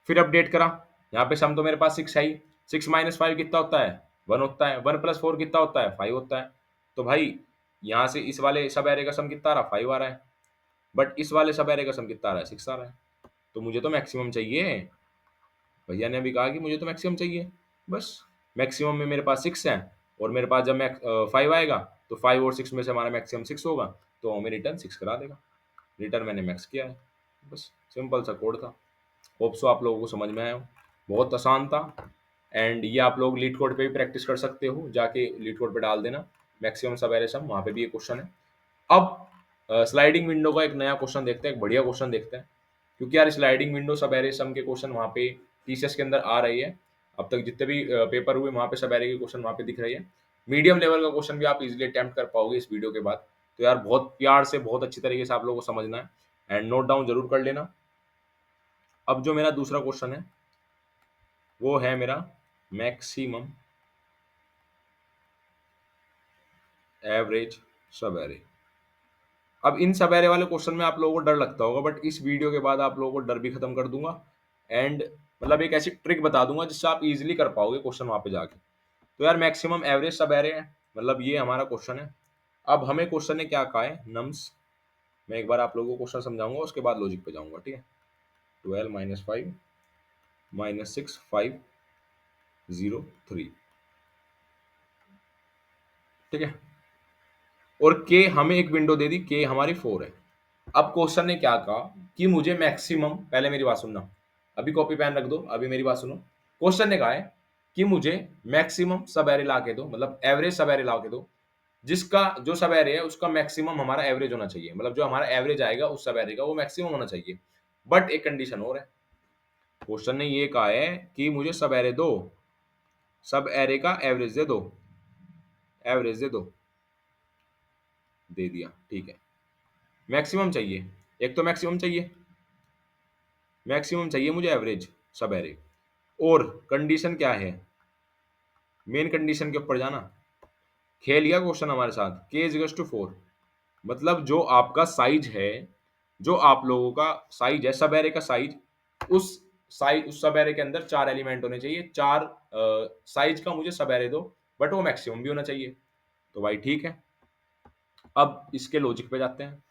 फिर अपडेट करा, यहाँ पे सम तो मेरे पास 6 है ही, 6 -5 कितना होता है, 1 होता है, 1 + 4 कितना होता है, 5 होता है। तो भाई यहाँ से इस वाले सब एरे का सम कितना आ रहा, 5 आ रहा है, बट इस वाले सब एरे का सम कितना आ रहा है, 6 आ रहा है। तो मुझे तो मैक्सिमम चाहिए, भैया ने अभी कहा कि मुझे तो मैक्सिमम चाहिए। बस मैक्सिमम में मेरे पास 6 है, और मेरे पास जब 5 आएगा तो 5 और 6 में से हमारा मैक्सिमम 6 होगा, तो हमें रिटर्न 6 करा देगा। रिटर्न मैंने मैक्स किया है, बस सिंपल सा कोड था। होप सो आप लोगों को समझ में आया हो, बहुत आसान था। एंड ये आप लोग लीड कोड पे भी प्रैक्टिस कर सकते हो, जाके लीड कोड पे डाल देना मैक्सिमम सब एरे सम, वहाँ पे भी ये क्वेश्चन है। अब स्लाइडिंग विंडो का एक नया क्वेश्चन देखते हैं, एक बढ़िया क्वेश्चन देखते हैं, क्योंकि यार स्लाइडिंग विंडो सब एरे सम के क्वेश्चन वहाँ पे टीसीएस के अंदर आ रही है। अब तक जितने भी पेपर हुए वहाँ पे सब एरे के क्वेश्चन वहाँ पे दिख रही है। मीडियम लेवल का क्वेश्चन भी आप इजीली अटेम्प्ट कर पाओगे इस वीडियो के बाद। तो यार बहुत प्यार से, बहुत अच्छी तरीके से आप लोगों को समझना है एंड नोट डाउन जरूर कर लेना। अब जो मेरा दूसरा क्वेश्चन है वो है मेरा मैक्सिमम एवरेज सब एरे। अब इन सब एरे वाले क्वेश्चन में आप लोगों को डर लगता होगा, बट इस वीडियो के बाद आप लोगों को डर भी खत्म कर दूंगा एंड मतलब एक ऐसी ट्रिक बता दूंगा जिससे आप इजीली कर पाओगे क्वेश्चन वहां पे जाके। तो यार मैक्सिमम एवरेज सब एरे है, मतलब ये हमारा क्वेश्चन है। अब हमें क्वेश्चन ने क्या कहा है, नम्स, मैं एक बार आप लोगों को क्वेश्चन समझाऊंगा उसके बाद लॉजिक पे जाऊंगा, ठीक है। 12 -5 -6 5 0 3, ठीक है। और के हमें एक विंडो दे दी, के हमारी 4 है। अब क्वेश्चन ने क्या कहा कि मुझे मैक्सिमम, पहले मेरी बात सुनना, अभी कॉपी पेन रख दो, अभी मेरी बात सुनो। क्वेश्चन ने कहा है कि मुझे मैक्सिमम सब एरे ला के दो, मतलब एवरेज सब एरे ला के दो, जिसका जो सब एरे है उसका मैक्सिमम हमारा एवरेज होना चाहिए, मतलब जो हमारा एवरेज आएगा उस सब एरे का वो मैक्सिमम होना चाहिए। बट एक कंडीशन और है, क्वेश्चन ने ये कहा है कि मुझे सब एरे दो, सब एरे का एवरेज दे दो, एवरेज दे दो, दे दिया, ठीक है। मैक्सिमम चाहिए, एक तो मैक्सिमम चाहिए, मैक्सिमम चाहिए मुझे एवरेज सब एरे। और कंडीशन क्या है, मेन कंडीशन के ऊपर जाना। खेल गया क्वेश्चन हमारे साथ, k इज टू 4, मतलब जो आपका साइज है, जो आप लोगों का साइज है सब एरे का साइज, उस उस सब एरे के अंदर 4 एलिमेंट होने चाहिए, 4 साइज का मुझे सब एरे दो, बट वो मैक्सिमम भी होना चाहिए। तो भाई ठीक है, अब इसके लॉजिक पे जाते हैं,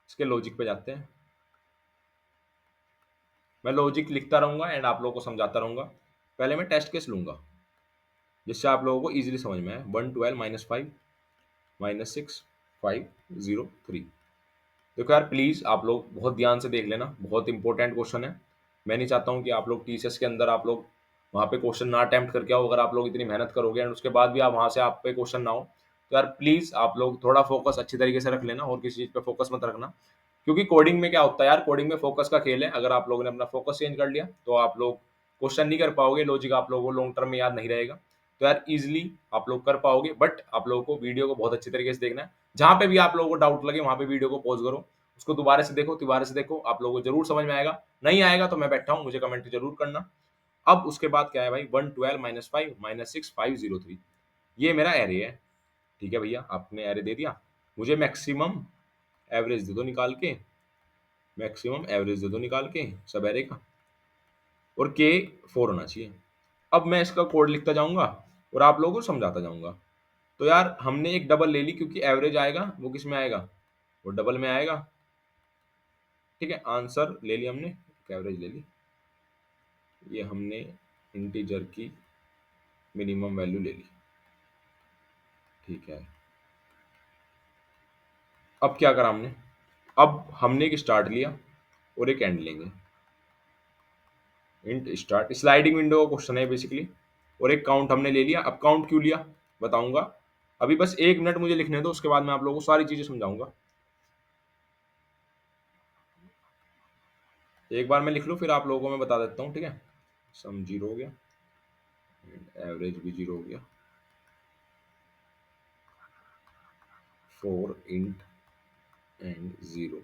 इसके लॉजिक पे जाते हैं। मैं लॉजिक लिखता रहूंगा एंड आप लोगों को समझाता रहूंगा। पहले मैं टेस्ट केस लूंगा जिससे आप लोगों को इजीली समझ में आए। 1 12 -5 -6 5 0 3। देखो यार प्लीज आप लोग बहुत ध्यान से देख लेना, बहुत इंपॉर्टेंट क्वेश्चन है। मैं नहीं चाहता हूँ कि आप लोग टीसीएस के अंदर आप लोग वहाँ पे क्वेश्चन ना अटेम्प्ट करके आओ। अगर आप लोग इतनी मेहनत करोगे एंड उसके बाद भी आप वहाँ से आप पे क्वेश्चन ना हो, तो यार प्लीज आप लोग थोड़ा फोकस अच्छी तरीके से रख लेना और किसी चीज पे फोकस मत रखना। क्योंकि कोडिंग में क्या होता है यार, कोडिंग में फोकस का खेल है। अगर आप लोगों ने अपना फोकस चेंज कर लिया तो आप लोग क्वेश्चन नहीं कर पाओगे, लॉजिक आप लोगों को लॉन्ग टर्म में याद नहीं रहेगा। तो यार इजिली आप लोग कर पाओगे, बट आप लोगों को वीडियो को बहुत अच्छी तरीके से देखना है। जहां पे भी आप लोगों को डाउट लगे वहां पे वीडियो को पॉज करो, उसको दोबारा से देखो, आप लोगों को जरूर समझ में आएगा। नहीं आएगा तो मैं बैठा हूँ, मुझे कमेंट जरूर करना। अब उसके बाद क्या है भाई, 112 माइनस 5 माइनस 6 503, ये मेरा एरे है। ठीक है भैया, आपने एरे दे दिया, मुझे मैक्सिमम एवरेज दे दो निकाल के, मैक्सिमम एवरेज दे दो निकाल के सब एरे का, और के 4 होना चाहिए। अब मैं इसका कोड लिखता जाऊंगा और आप लोगों को समझाता जाऊंगा। तो यार हमने एक डबल ले ली, क्योंकि एवरेज आएगा वो किस में आएगा, वो डबल में आएगा। ठीक है, आंसर ले लिया हमने, एवरेज ले ली, ये हमने इंटीजर की मिनिमम वैल्यू ले ली। ठीक है, अब क्या करा हमने, अब हमने एक स्टार्ट लिया और एक एंड लेंगे। इंट स्टार्ट स्लाइडिंग विंडो का क्वेश्चन है बेसिकली, और एक काउंट हमने ले लिया। अब काउंट क्यों लिया बताऊंगा, अभी बस 1 मिनट मुझे लिखने दो, उसके बाद मैं आप लोगों को सारी चीजें समझाऊंगा। एक बार मैं लिख लूँ फिर आप लोगों को मैं बता देता हूँ। ठीक है, सम 0 हो गया, एवरेज भी 0 हो गया, 4 इंट एंड 0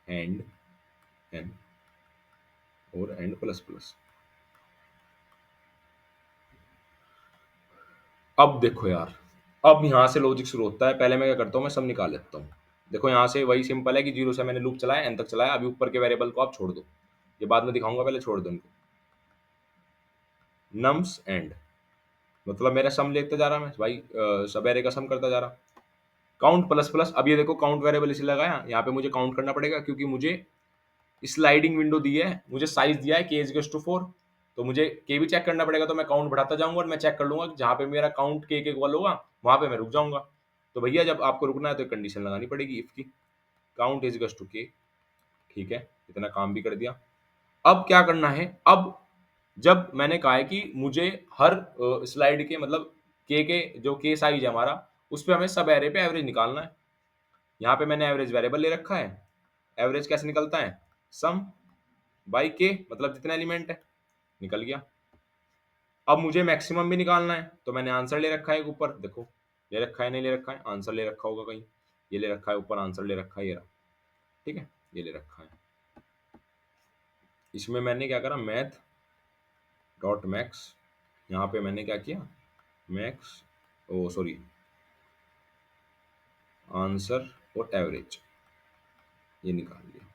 एंड एन और एंड प्लस प्लस। अब देखो यार, अब यहाँ से लॉजिक शुरू होता है। पहले मैं क्या करता हूँ, मैं सब निकाल लेता हूँ। देखो यहाँ से वही सिंपल है कि 0 से मैंने लूप चलाया, एन तक चलाया, अभी ऊपर के वेरिएबल को आप छोड़ दो, ये बाद में दिखाऊंगा, पहले छोड़ दो इनको। नम्स एंड मतलब मेरा सम लेते जा रहा मैं भाई, सब एरे का सम करता जा रहा। काउंट प्लस प्लस, अब ये देखो काउंट वेरिएबल इसे लगाया, यहाँ पे मुझे काउंट करना पड़ेगा, क्योंकि मुझे स्लाइडिंग विंडो दी है, मुझे साइज दिया है के इज टू 4, तो मुझे के भी चेक करना पड़ेगा। तो मैं काउंट बढ़ाता जाऊंगा और मैं चेक कर लूंगा कि जहां पे मेरा काउंट के इक्वल होगा वहां पे मैं रुक जाऊंगा। तो भैया जब आपको रुकना है तो एक कंडीशन लगानी पड़ेगी इफ की, काउंट इज टू के। ठीक है, इतना काम भी कर दिया। अब क्या करना है, अब जब मैंने कहा है कि मुझे हर स्लाइड के मतलब के जो के साइज है हमारा, उस पर हमें सब एरे पे एवरेज निकालना है। यहाँ पे मैंने एवरेज वेरिएबल ले रखा है। एवरेज कैसे निकलता है, सम बाई के, मतलब जितने एलिमेंट है, निकल गया। अब मुझे मैक्सिमम भी निकालना है, तो मैंने आंसर ले रखा है ऊपर, देखो ले रखा है नहीं ले रखा है, आंसर ले रखा होगा कहीं, ये ले रखा है ऊपर, आंसर ले रखा है ये रहा। ठीक है, ये ले रखा है। इसमें मैंने क्या करा, मैथ डॉट मैक्स, यहाँ पे मैंने क्या किया, मैक्स ओ सॉरी आंसर और एवरेज, ये निकाल लिया।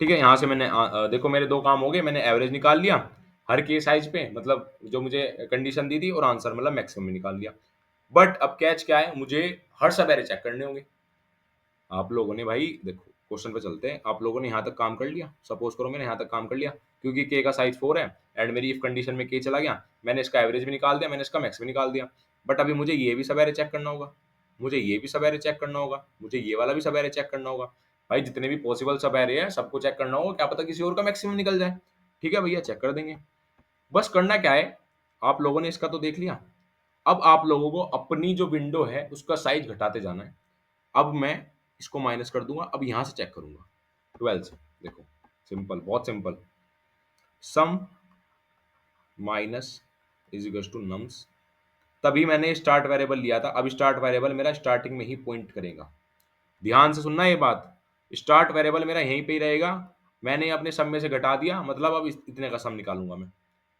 ठीक है, यहाँ से मैंने देखो मेरे 2 काम हो गए, मैंने एवरेज निकाल लिया हर के साइज पे, मतलब जो मुझे कंडीशन दी थी, और आंसर मतलब मैक्सिमम निकाल लिया। बट अब कैच क्या है, मुझे हर सब एरे चेक करने होंगे। आप लोगों ने भाई देखो क्वेश्चन पे चलते हैं, आप लोगों ने यहाँ तक काम कर लिया, सपोज करो मैंने यहाँ तक काम कर लिया, क्योंकि के का साइज 4 है एंड मेरी इफ कंडीशन में के चला गया, मैंने इसका एवरेज भी निकाल दिया, मैंने इसका मैक्स भी निकाल दिया। बट अभी मुझे ये भी सब एरे चेक करना होगा, मुझे ये भी सब एरे चेक करना होगा, मुझे ये वाला भी सब एरे चेक करना होगा। भाई जितने भी पॉसिबल सब एरे है सबको चेक करना होगा, क्या पता किसी और का मैक्सिमम निकल जाए। ठीक है भैया, चेक कर देंगे। बस करना क्या है, आप लोगों ने इसका तो देख लिया, अब आप लोगों को अपनी जो विंडो है उसका साइज घटाते जाना है। अब मैं इसको माइनस कर दूंगा, अब यहां से चेक करूंगा 12 से। देखो सिंपल, बहुत simple, sum minus is equal to nums, तभी मैंने स्टार्ट वेरिएबल लिया था। अब स्टार्ट वेरिएबल मेरा स्टार्टिंग में ही पॉइंट करेगा, ध्यान से सुनना ये बात, स्टार्ट वेरिएबल मेरा यहीं पे ही रहेगा। मैंने अपने सम में से घटा दिया, मतलब अब इतने का सम निकालूंगा मैं।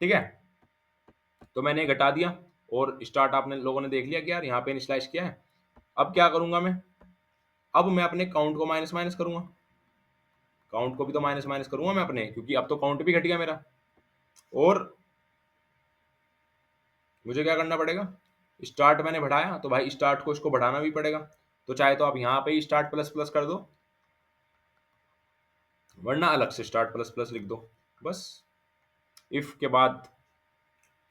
ठीक है, तो मैंने घटा दिया, और स्टार्ट आपने लोगों ने देख लिया कि यार यहाँ पे इनिशियलाइज किया है। अब क्या करूंगा मैं, अब मैं अपने काउंट को माइनस माइनस करूंगा, काउंट को भी तो माइनस माइनस करूंगा मैं अपने, क्योंकि अब तो काउंट भी घट गया मेरा। और मुझे क्या करना पड़ेगा, स्टार्ट मैंने बढ़ाया तो भाई स्टार्ट को इसको बढ़ाना भी पड़ेगा। तो चाहे तो आप यहाँ पे ही स्टार्ट प्लस प्लस कर दो, वरना अलग से स्टार्ट प्लस प्लस लिख दो बस। इफ के बाद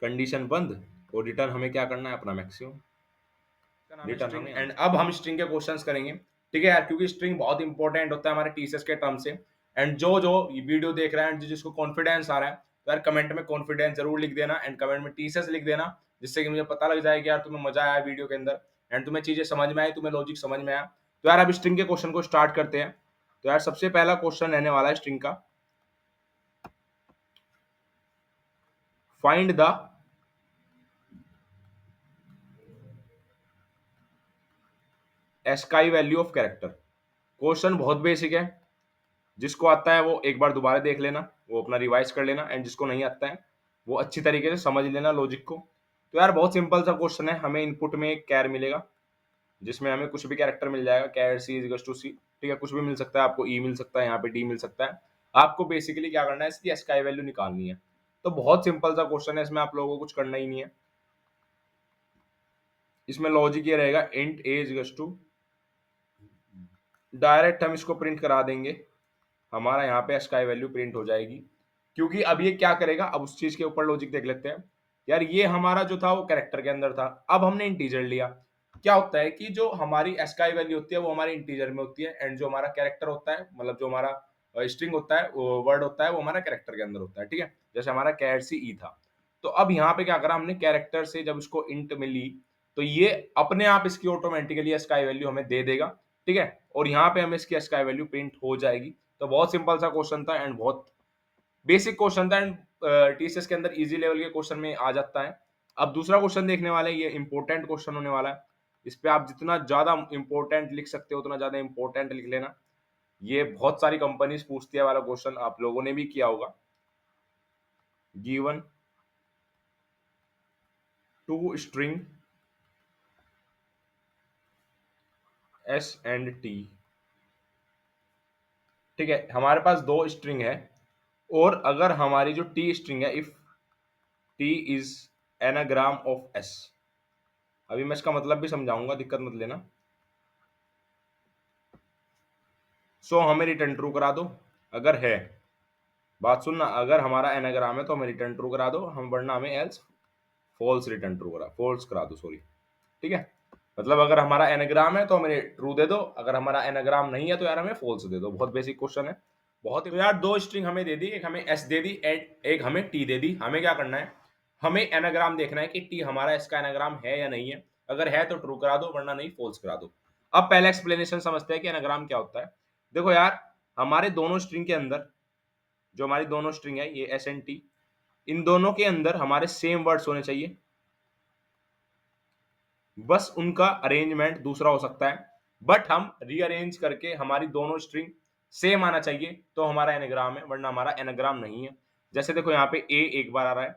कंडीशन बंद, और रिटर्न हमें क्या करना है, अपना मैक्सिमम रिटर्न हमें। एंड अब हम स्ट्रिंग के क्वेश्चंस करेंगे। ठीक है यार, क्योंकि स्ट्रिंग बहुत इंपॉर्टेंट होता है हमारे टीसीएस के टर्म से। एंड जो जो ये वीडियो देख रहा है, जिसको कॉन्फिडेंस आ रहा है, तो यार कमेंट में कॉन्फिडेंस जरूर लिख देना, एंड कमेंट में टीसीएस लिख देना, जिससे कि मुझे पता लग जाए कि यार तुम्हें मजा आया वीडियो के अंदर, एंड तुम्हें चीजें समझ में आई, तुम्हें लॉजिक समझ में आया। तो यार अब स्ट्रिंग के क्वेश्चन को स्टार्ट करते हैं। तो यार सबसे पहला क्वेश्चन रहने वाला है स्ट्रिंग का, find the ASCII value of character. Question बहुत बेसिक है, जिसको आता है वो एक बार दोबारा देख लेना, वो अपना रिवाइज कर लेना, एंड जिसको नहीं आता है वो अच्छी तरीके से समझ लेना लॉजिक को। तो यार बहुत सिंपल सा क्वेश्चन है, हमें इनपुट में एक कैर मिलेगा जिसमें हमें कुछ भी कैरेक्टर मिल जाएगा, कैर सी इज टू सी, ठीक है, कुछ भी मिल सकता है, आपको ई मिल सकता है, यहाँ पे डी मिल सकता है। आपको बेसिकली क्या करना है, इसकी एस्काई वैल्यू निकालनी है। तो बहुत सिंपल सा क्वेश्चन है, इसमें आप लोगों को कुछ करना ही नहीं है। इसमें लॉजिक ये रहेगा, int a is two, direct हम इसको प्रिंट करा देंगे, हमारा यहाँ पे स्काई वैल्यू प्रिंट हो जाएगी। क्योंकि अब ये क्या करेगा, अब उस चीज के ऊपर लॉजिक देख लेते हैं। यार ये हमारा जो था वो कैरेक्टर के अंदर था, अब हमने इंटीजर लिया। क्या होता है कि जो हमारी स्काई वैल्यू होती है वो हमारे इंटीजर में होती है, एंड जो हमारा कैरेक्टर होता है, मतलब जो हमारा स्ट्रिंग होता है, वर्ड होता है, वो हमारा कैरेक्टर के अंदर होता है, ठीक है। जैसे हमारा कैर सी ई था, तो अब यहाँ पे क्या करा हमने, कैरेक्टर से जब इसको इंट मिली, तो ये अपने आप इसकी ऑटोमेटिकली स्काई वैल्यू हमें दे देगा, ठीक है। और यहाँ पे हमें इसकी स्काई वैल्यू प्रिंट हो जाएगी। तो बहुत सिंपल सा क्वेश्चन था एंड बहुत बेसिक क्वेश्चन था, एंड टीसीएस के अंदर इजी लेवल के क्वेश्चन में आ जाता है। अब दूसरा क्वेश्चन देखने वाले हैं, ये इंपॉर्टेंट क्वेश्चन होने वाला है। इस पे आप जितना ज्यादा इंपॉर्टेंट लिख सकते हो उतना ज्यादा इंपॉर्टेंट लिख लेना। ये बहुत सारी कंपनीज पूछती है वाला क्वेश्चन, आप लोगों ने भी किया होगा। Given two string s and t, ठीक है, हमारे पास दो स्ट्रिंग है, और अगर हमारी जो टी स्ट्रिंग है, if T is anagram of S, अभी मैं इसका मतलब भी समझाऊंगा, दिक्कत मत लेना। सो हमें रिटर्न ट्रू करा दो, अगर है, बात सुनना, अगर हमारा एनाग्राम है तो हमें रिटर्न ट्रू करा दो, हम वरना हमें एल्स फॉल्स रिटर्न ट्रू करा फॉल्स करा दो, सॉरी, ठीक है। मतलब अगर हमारा एनाग्राम है तो हमें ट्रू दे दो, अगर हमारा एनाग्राम नहीं है तो यार हमें फॉल्स दे दो। बहुत बेसिक क्वेश्चन है, बहुत ही। तो यार दो स्ट्रिंग हमें दे दी, एक हमें एस दे दी, एक हमें टी दे दी। हमें क्या करना है, हमें एनाग्राम देखना है कि टी हमारा इसका एनाग्राम है या नहीं है। अगर है तो ट्रू करा दो, वरना नहीं फॉल्स करा दो। अब पहले एक्सप्लेनेशन समझते हैं कि एनाग्राम क्या होता है। देखो यार, हमारे दोनों स्ट्रिंग के अंदर, जो हमारी दोनों स्ट्रिंग है, ये एस एंड टी, इन दोनों के अंदर हमारे सेम वर्ड्स होने चाहिए, बस उनका अरेंजमेंट दूसरा हो सकता है। बट हम रीअरेंज करके हमारी दोनों स्ट्रिंग सेम आना चाहिए तो हमारा एनाग्राम है, वरना हमारा एनाग्राम नहीं है। जैसे देखो यहाँ पे ए एक बार आ रहा है,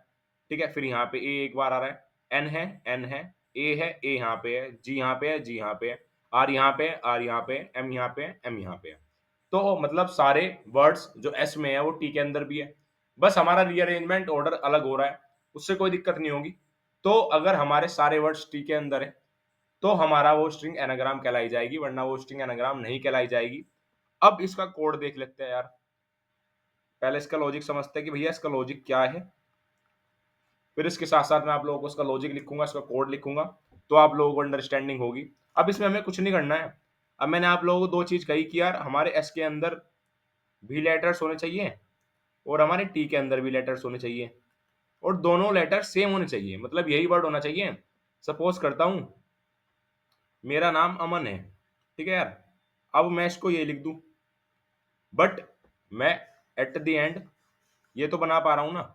ठीक है, फिर यहाँ पे ए एक बार आ रहा है, एन है, एन है, ए यहाँ पे है, जी यहाँ पे है, जी यहाँ पे है, आर यहाँ पे है, आर यहाँ पे है, एम यहाँ पे है, एम यहाँ पे है। तो मतलब सारे वर्ड्स जो एस में है वो टी के अंदर भी है, बस हमारा रीअरेंजमेंट ऑर्डर अलग हो रहा है, उससे कोई दिक्कत नहीं होगी। तो अगर हमारे सारे वर्ड्स टी के अंदर है तो हमारा वो स्ट्रिंग एनाग्राम कहलाई जाएगी, वरना वो स्ट्रिंग एनाग्राम नहीं कहलाई जाएगी। अब इसका कोड देख लेते हैं यार, पहले इसका लॉजिक समझते हैं कि भैया इसका लॉजिक क्या है, फिर इसके साथ साथ मैं आप लोगों को इसका लॉजिक लिखूंगा, इसका कोड लिखूंगा, तो आप लोगों को अंडरस्टैंडिंग होगी। अब इसमें हमें कुछ नहीं करना है। अब मैंने आप लोगों को दो चीज कही कि यार हमारे एस के अंदर भी लेटर्स होने चाहिए और हमारे टी के अंदर भी लेटर्स होने चाहिए, और दोनों लेटर सेम होने चाहिए, मतलब यही वर्ड होना चाहिए। सपोज करता हूं मेरा नाम अमन है, ठीक है यार, अब मैं इसको ये लिख दूं, बट मैं एट द एंड ये तो बना पा रहा हूं ना,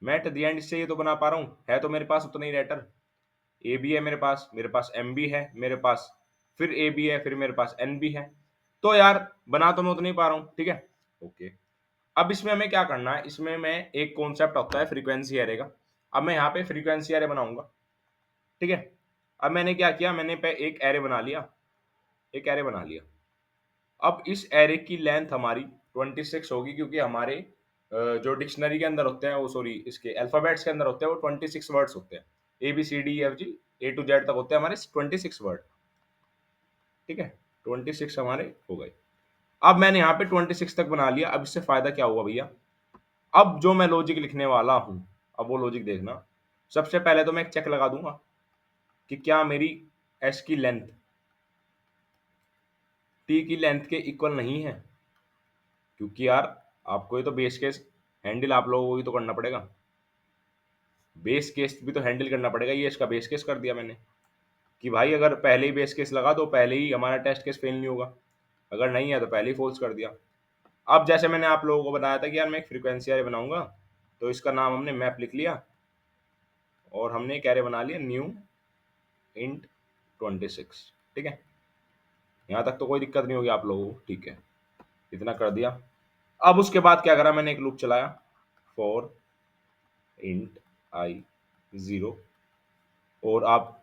मैं एट द एंड इससे ये तो बना पा रहा हूं, है तो मेरे पास उतना ही लेटर, ए भी है मेरे पास एम भी है मेरे पास, फिर ए भी है, फिर मेरे पास एन भी है। तो यार बना तो मैं उतना ही पा रहा हूं, ठीक है, ओके। अब इसमें हमें क्या करना है, इसमें मैं एक कॉन्सेप्ट होता है फ्रीक्वेंसी एरे का। अब मैं यहाँ पे फ्रीक्वेंसी एरे बनाऊंगा, ठीक है। अब मैंने क्या किया, मैंने पे एक एरे बना लिया, एक एरे बना लिया। अब इस एरे की लेंथ हमारी 26 होगी, क्योंकि हमारे जो डिक्शनरी के अंदर होते हैं, वो सॉरी इसके अल्फाबेट्स के अंदर होते हैं, वो 26 वर्ड्स होते हैं। A B C D F G A to Z तक होते हैं हमारे 26 वर्ड, ठीक है, 26 हमारे हो गए। अब मैंने यहाँ पे 26 तक बना लिया। अब इससे फायदा क्या हुआ भैया, अब जो मैं लॉजिक लिखने वाला हूं, अब वो लॉजिक देखना। सबसे पहले तो मैं एक चेक लगा दूंगा कि क्या मेरी एस की लेंथ टी की लेंथ के इक्वल नहीं है, क्योंकि यार आपको ये तो बेस केस हैंडल आप लोगों को ही तो करना पड़ेगा, बेस केस भी तो हैंडल करना पड़ेगा। ये इसका बेस केस कर दिया मैंने कि भाई अगर पहले ही बेस केस लगा तो पहले ही हमारा टेस्ट केस फेल नहीं होगा, अगर नहीं है तो पहले ही फॉल्स कर दिया। अब जैसे मैंने आप लोगों को बताया था कि यार मैं एक फ्रीक्वेंसी एरे बनाऊंगा, तो इसका नाम हमने मैप लिख लिया, और हमने एक एरे बना लिया न्यू इंट 26, ठीक है। यहाँ तक तो कोई दिक्कत नहीं होगी आप लोगों को, ठीक है, इतना कर दिया। अब उसके बाद क्या करा मैंने, एक लूप चलाया, फॉर इंट आई 0, और आप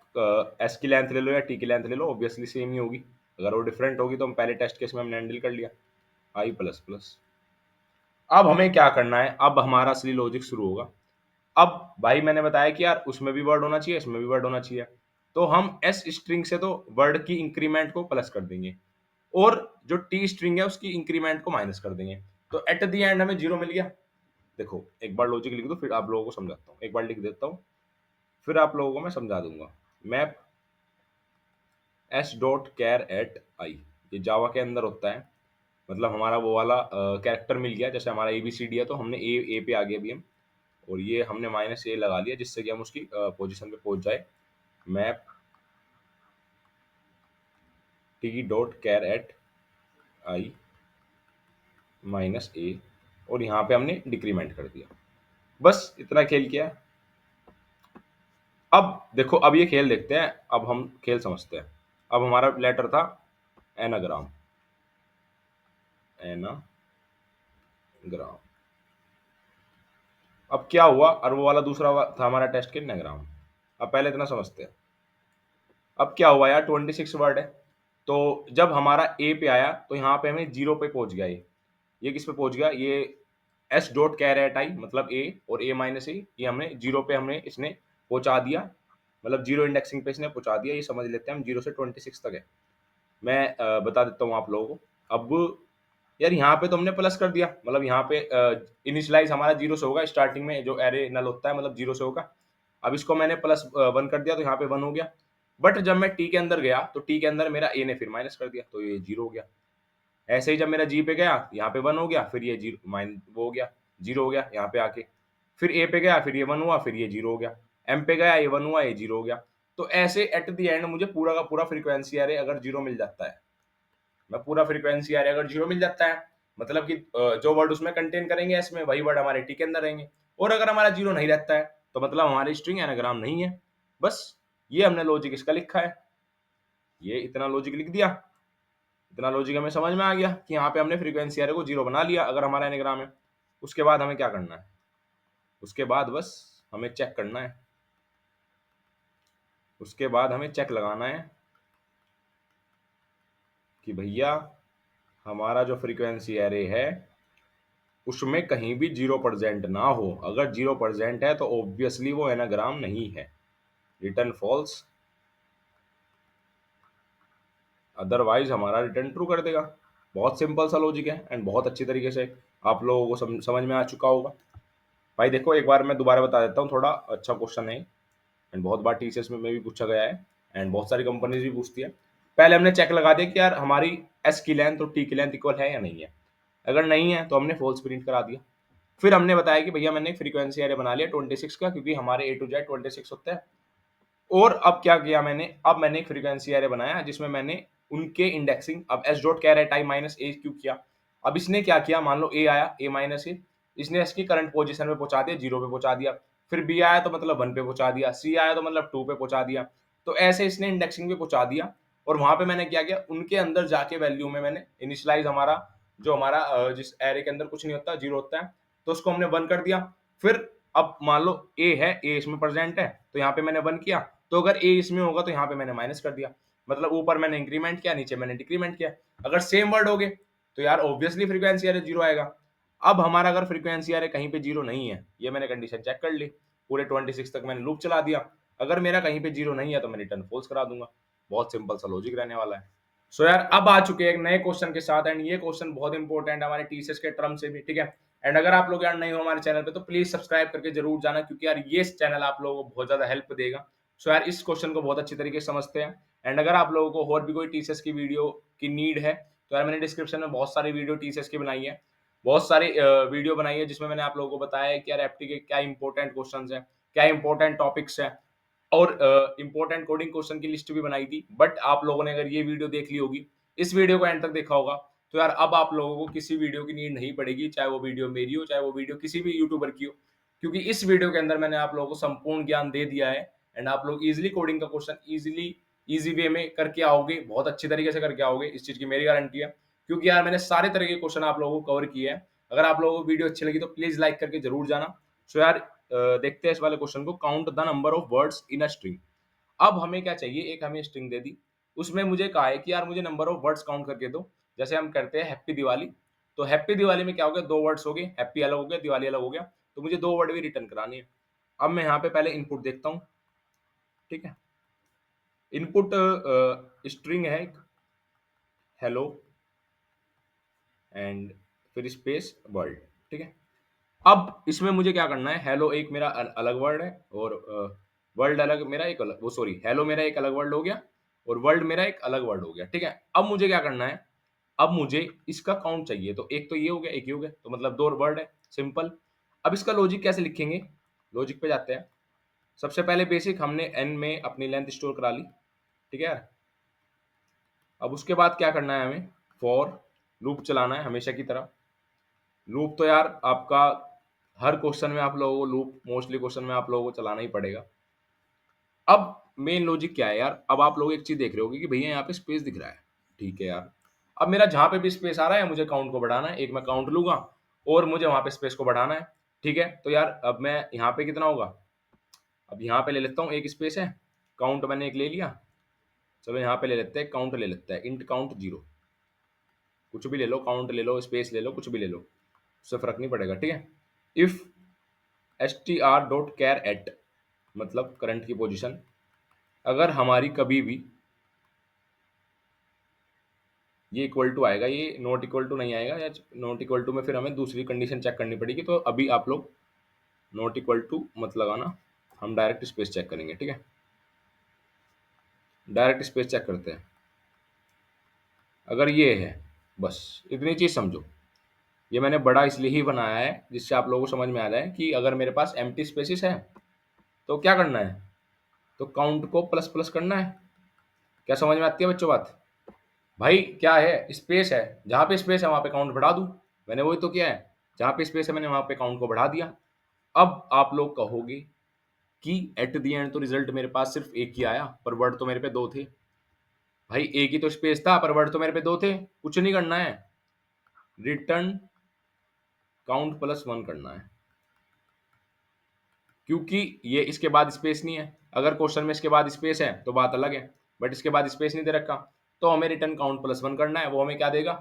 एस की लेंथ ले लो या टी की लेंथ ले लो, ऑब्वियसली सेम ही होगी। अगर वो डिफरेंट होगी तो हम पहले टेस्ट केस में हमने हैंडल कर लिया, आई प्लस प्लस। अब हमें क्या करना है, अब हमारा असली लॉजिक शुरू होगा। अब भाई मैंने बताया कि यार उसमें भी वर्ड होना चाहिए, इसमें भी वर्ड होना चाहिए, तो हम एस स्ट्रिंग से तो वर्ड की इंक्रीमेंट को प्लस कर देंगे, और जो टी स्ट्रिंग है उसकी इंक्रीमेंट को माइनस कर देंगे। तो एट द एंड हमें जीरो मिल गया। देखो एक बार लॉजिक लिख दो, फिर आप लोगों को समझाता हूँ, एक बार लिख देता हूँ, फिर आप लोगों को मैं समझा दूंगा। Map s dot char at i, ये जावा के अंदर होता है, मतलब हमारा वो वाला कैरेक्टर मिल गया, जैसे हमारा ए बी सी डी है तो हमने ए पे आ गए अभी हम, और ये हमने माइनस ए लगा लिया जिससे कि हम उसकी पोजीशन पे पहुंच जाए। Map t dot char at i minus a, और यहाँ पे हमने डिक्रीमेंट कर दिया। बस इतना खेल किया। अब देखो, अब ये खेल देखते हैं, अब हम खेल समझते हैं। अब हमारा लेटर था एनाग्राम, एनाग्राम। अब क्या हुआ, और वो वाला दूसरा था हमारा टेस्ट के नाग्राम। अब पहले इतना समझते हैं। अब क्या हुआ यार, 26 वर्ड है, तो जब हमारा ए पे आया तो यहाँ पे हमें जीरो पे पहुंच गया। ये किस पे पहुंच गया, ये एस डॉट कैर एट आई मतलब ए, और ए माइनस ए, ये हमने जीरो पे हमने इसने पहुंचा दिया, मतलब जीरो इंडेक्सिंग पे इसने पहुंचा दिया। ये समझ लेते हैं हम, 0 से 26 तक है। मैं बता देता हूँ आप लोगों को। अब यार यहाँ पे तो हमने प्लस कर दिया, मतलब यहाँ पे इनिशियलाइज हमारा जीरो से होगा, स्टार्टिंग में जो एरे नल होता है मतलब जीरो से होगा। अब इसको मैंने प्लस वन कर दिया तो यहाँ पे वन हो गया। बट जब मैं टी के अंदर गया तो टी के अंदर मेरा ए ने फिर माइनस कर दिया, तो ये जीरो हो गया। ऐसे ही जब मेरा जी पे गया, यहाँ पे वन हो गया, फिर ये जीरो माइन वो हो गया, जीरो हो गया यहाँ पे आके। फिर ए पे गया, फिर ये वन हुआ, फिर ये जीरो हो गया। एम पे गया, ये वन हुआ, ये जीरो हो गया। तो ऐसे एट द एंड मुझे पूरा का पूरा फ्रीक्वेंसी एरे अगर जीरो मिल जाता है, मैं पूरा फ्रीक्वेंसी एरे अगर जीरो मिल जाता है, मतलब कि जो वर्ड उसमें कंटेन करेंगे इसमें, वही वर्ड हमारे टी के अंदर रहेंगे। और अगर हमारा जीरो नहीं रहता है तो मतलब हमारी स्ट्रिंग एनाग्राम नहीं है। बस ये हमने लॉजिक इसका लिखा है, ये इतना लॉजिक लिख दिया। इतना लॉजिक हमें समझ में आ गया कि यहाँ पे हमने फ्रीक्वेंसी एरे को जीरो बना लिया अगर हमारा एनाग्राम है। उसके बाद हमें क्या करना है, उसके बाद बस हमें चेक करना है, उसके बाद हमें चेक लगाना है कि भैया हमारा जो फ्रीक्वेंसी एरे है उसमें कहीं भी 0% ना हो। अगर 0% है तो ऑब्वियसली वो एनाग्राम नहीं है, रिटर्न फॉल्स, अदरवाइज हमारा रिटर्न ट्रू कर देगा। बहुत सिंपल सा लॉजिक है एंड बहुत अच्छी तरीके से आप लोगों को समझ में आ चुका होगा। भाई देखो एक बार मैं दोबारा बता देता हूँ, थोड़ा अच्छा क्वेश्चन है एंड बहुत बार टीसीएस में भी पूछा गया है एंड बहुत सारी कंपनीज भी पूछती है। पहले हमने चेक लगा दिया कि यार हमारी एस की लेंथ और टी की लेंथ इक्वल है या नहीं है। अगर नहीं है तो हमने फॉल्स प्रिंट करा दिया। फिर हमने बताया कि भैया मैंने एक फ्रीक्वेंसी एरे बना लिया 26 का, क्योंकि हमारे ए टू जेड 26 होता है। और अब क्या किया मैंने, अब मैंने एक फ्रीक्वेंसी एरे बनाया जिसमें मैंने उनके इंडेक्सिंग, अब s dot char at i minus a क्यों किया। अब इसने क्या किया, मान लो ए आया, ए माइनस ए, इसने इसकी करंट पोजीशन पे पहुंचा दिया, जीरो पे पहुंचा दिया। फिर बी आया तो मतलब वन पे पहुंचा दिया, सी आया तो मतलब टू पे पहुंचा दिया। तो ऐसे इसने इंडेक्सिंग पे पहुंचा दिया, और वहां पे मैंने क्या किया, उनके अंदर जाके वैल्यू में मैंने इनिशियलाइज हमारा जो हमारा जिस एरे के अंदर कुछ नहीं होता, जीरो होता है, तो उसको हमने वन कर दिया। फिर अब मान लो ए है, ए इसमें प्रेजेंट है, तो यहाँ पे मैंने वन किया, तो अगर ए इसमें होगा तो यहाँ पे मैंने माइनस कर दिया, मतलब ऊपर मैंने इंक्रीमेंट किया, नीचे मैंने डिक्रीमेंट किया। अगर सेम वर्ड हो गए तो यार ऑब्वियसली फ्रीक्वेंसी एरे जीरो आएगा। अब हमारा अगर फ्रीक्वेंसी एरे कहीं पे जीरो नहीं है, ये मैंने कंडीशन चेक कर ली, पूरे 26 तक मैंने लूप चला दिया, अगर मेरा कहीं पे जीरो नहीं है तो मैं रिटर्न फॉल्स करा दूंगा। बहुत सिंपल सा लॉजिक रहने वाला है। सो यार अब आ चुके हैं एक नए क्वेश्चन के साथ, एंड ये क्वेश्चन बहुत इंपॉर्टेंट है हमारे टीसीएस के टर्म से भी, ठीक है। एंड अगर आप लोग यार नए हो हमारे चैनल पे तो प्लीज सब्सक्राइब करके जरूर जाना, क्योंकि यार ये चैनल आप लोगों को बहुत ज्यादा हेल्प देगा। सो यार इस क्वेश्चन को बहुत अच्छी तरीके से समझते हैं। एंड अगर आप लोगों को और भी कोई टीसीएस की वीडियो की नीड है तो यार मैंने डिस्क्रिप्शन में बहुत सारी वीडियो टीसीएस की बनाई है, बहुत सारी वीडियो बनाई है जिसमें मैंने आप लोगों को बताया है कि यार एफटी के क्या इंपॉर्टेंट क्वेश्चन है, क्या इंपॉर्टेंट टॉपिक्स है, और इंपॉर्टेंट कोडिंग क्वेश्चन की लिस्ट भी बनाई थी। बट आप लोगों ने अगर ये वीडियो देख ली होगी, इस वीडियो को एंड तक देखा होगा, तो यार अब आप लोगों को किसी वीडियो की नीड नहीं पड़ेगी, चाहे वो वीडियो मेरी हो, चाहे वो वीडियो किसी भी यूट्यूबर की हो, क्योंकि इस वीडियो के अंदर मैंने आप लोगों को संपूर्ण ज्ञान दे दिया है। एंड आप लोग इजिली कोडिंग का क्वेश्चन इजिली इजी वे में करके आओगे, बहुत अच्छी तरीके से करके आओगे, इस चीज की मेरी गारंटी है, क्योंकि यार मैंने सारे तरह के क्वेश्चन आप लोगों को कवर किए हैं। अगर आप लोगों को वीडियो अच्छी लगी तो प्लीज लाइक करके जरूर जाना। सो यार देखते हैं इस वाले क्वेश्चन को, count the number of words in a string. अब हमें क्या चाहिए, एक हमें स्ट्रिंग दे दी, उसमें मुझे कहा है कि यार मुझे नंबर ऑफ वर्ड्स काउंट करके दो। जैसे हम करते हैं हैप्पी दिवाली, तो हैप्पी दिवाली में क्या हो गया, 2 वर्ड्स हो गए, हैप्पी अलग हो गया, दिवाली अलग हो गया, तो मुझे 2 वर्ड भी रिटर्न करानी है। अब मैं यहाँ पे पहले इनपुट देखता हूँ, ठीक है। इनपुट स्ट्रिंग है एक, हेलो एंड फिर स्पेस वर्ल्ड, ठीक है। अब इसमें मुझे क्या करना है, हेलो एक मेरा अलग वर्ड है और वर्ल्ड अलग मेरा एक अलग, वो सॉरी हेलो मेरा एक अलग वर्ड हो गया और वर्ल्ड मेरा एक अलग वर्ड हो गया, ठीक है। अब मुझे क्या करना है, अब मुझे इसका काउंट चाहिए, तो एक तो ये हो गया, एक ये हो गया, तो मतलब 2 वर्ड है, सिंपल। अब इसका लॉजिक कैसे लिखेंगे, लॉजिक पे जाते हैं। सबसे पहले बेसिक हमने एन में अपनी लेंथ स्टोर करा ली, ठीक है यार। अब उसके बाद क्या करना है, हमें फॉर लूप चलाना है हमेशा की तरह। लूप तो यार आपका हर क्वेश्चन में आप लोगों को लूप, मोस्टली क्वेश्चन में आप लोगों को चलाना ही पड़ेगा। अब मेन लॉजिक क्या है यार, अब आप लोग एक चीज देख रहे होगे कि भैया यहाँ पे स्पेस दिख रहा है, ठीक है यार। अब मेरा जहां पे भी स्पेस आ रहा है मुझे काउंट को बढ़ाना है, एक मैं काउंट लूंगा और मुझे वहां पे स्पेस को बढ़ाना है, ठीक है। तो यार अब मैं यहाँ पे कितना होगा, अब यहाँ पे ले लेता हूँ, एक स्पेस है, काउंट मैंने एक ले लिया, चलो यहाँ पे ले लेते हैं, काउंट ले लेते हैं, इंट काउंट 0, कुछ भी ले लो, काउंट ले लो, स्पेस ले लो, कुछ भी ले लो, उससे फर्क नहीं पड़ेगा, ठीक है। If str dot char at, मतलब करंट की पोजीशन, अगर हमारी कभी भी ये इक्वल टू आएगा, ये नॉट इक्वल टू नहीं आएगा, या नॉट इक्वल टू में फिर हमें दूसरी कंडीशन चेक करनी पड़ेगी, तो अभी आप लोग नॉट इक्वल टू मत लगाना, हम डायरेक्ट स्पेस चेक करेंगे, ठीक है। डायरेक्ट स्पेस चेक करते हैं, अगर ये है, बस इतनी चीज समझो। ये मैंने बड़ा इसलिए ही बनाया है जिससे आप लोगों को समझ में आ जाए कि अगर मेरे पास एम्प्टी स्पेसिस है तो क्या करना है, तो काउंट को प्लस प्लस करना है। क्या समझ में आती है बच्चों बात, भाई क्या है, स्पेस है, जहां पे स्पेस है वहां पे काउंट बढ़ा दूं, मैंने वही तो किया है, जहां पे स्पेस है मैंने वहां पे काउंट को बढ़ा दिया। अब आप लोग कहोगे कि एट दी एंड तो रिजल्ट मेरे पास सिर्फ एक ही आया, पर वर्ड तो मेरे पे 2 थे। भाई एक ही तो स्पेस था पर वर्ड तो मेरे पे 2 थे, कुछ नहीं करना है, रिटर्न काउंट प्लस 1 करना है, क्योंकि ये इसके बाद स्पेस नहीं है। अगर क्वेश्चन में इसके बाद स्पेस है तो बात अलग है, बट इसके बाद स्पेस नहीं दे रखा, तो हमें रिटर्न काउंट प्लस 1 करना है। वो हमें क्या देगा,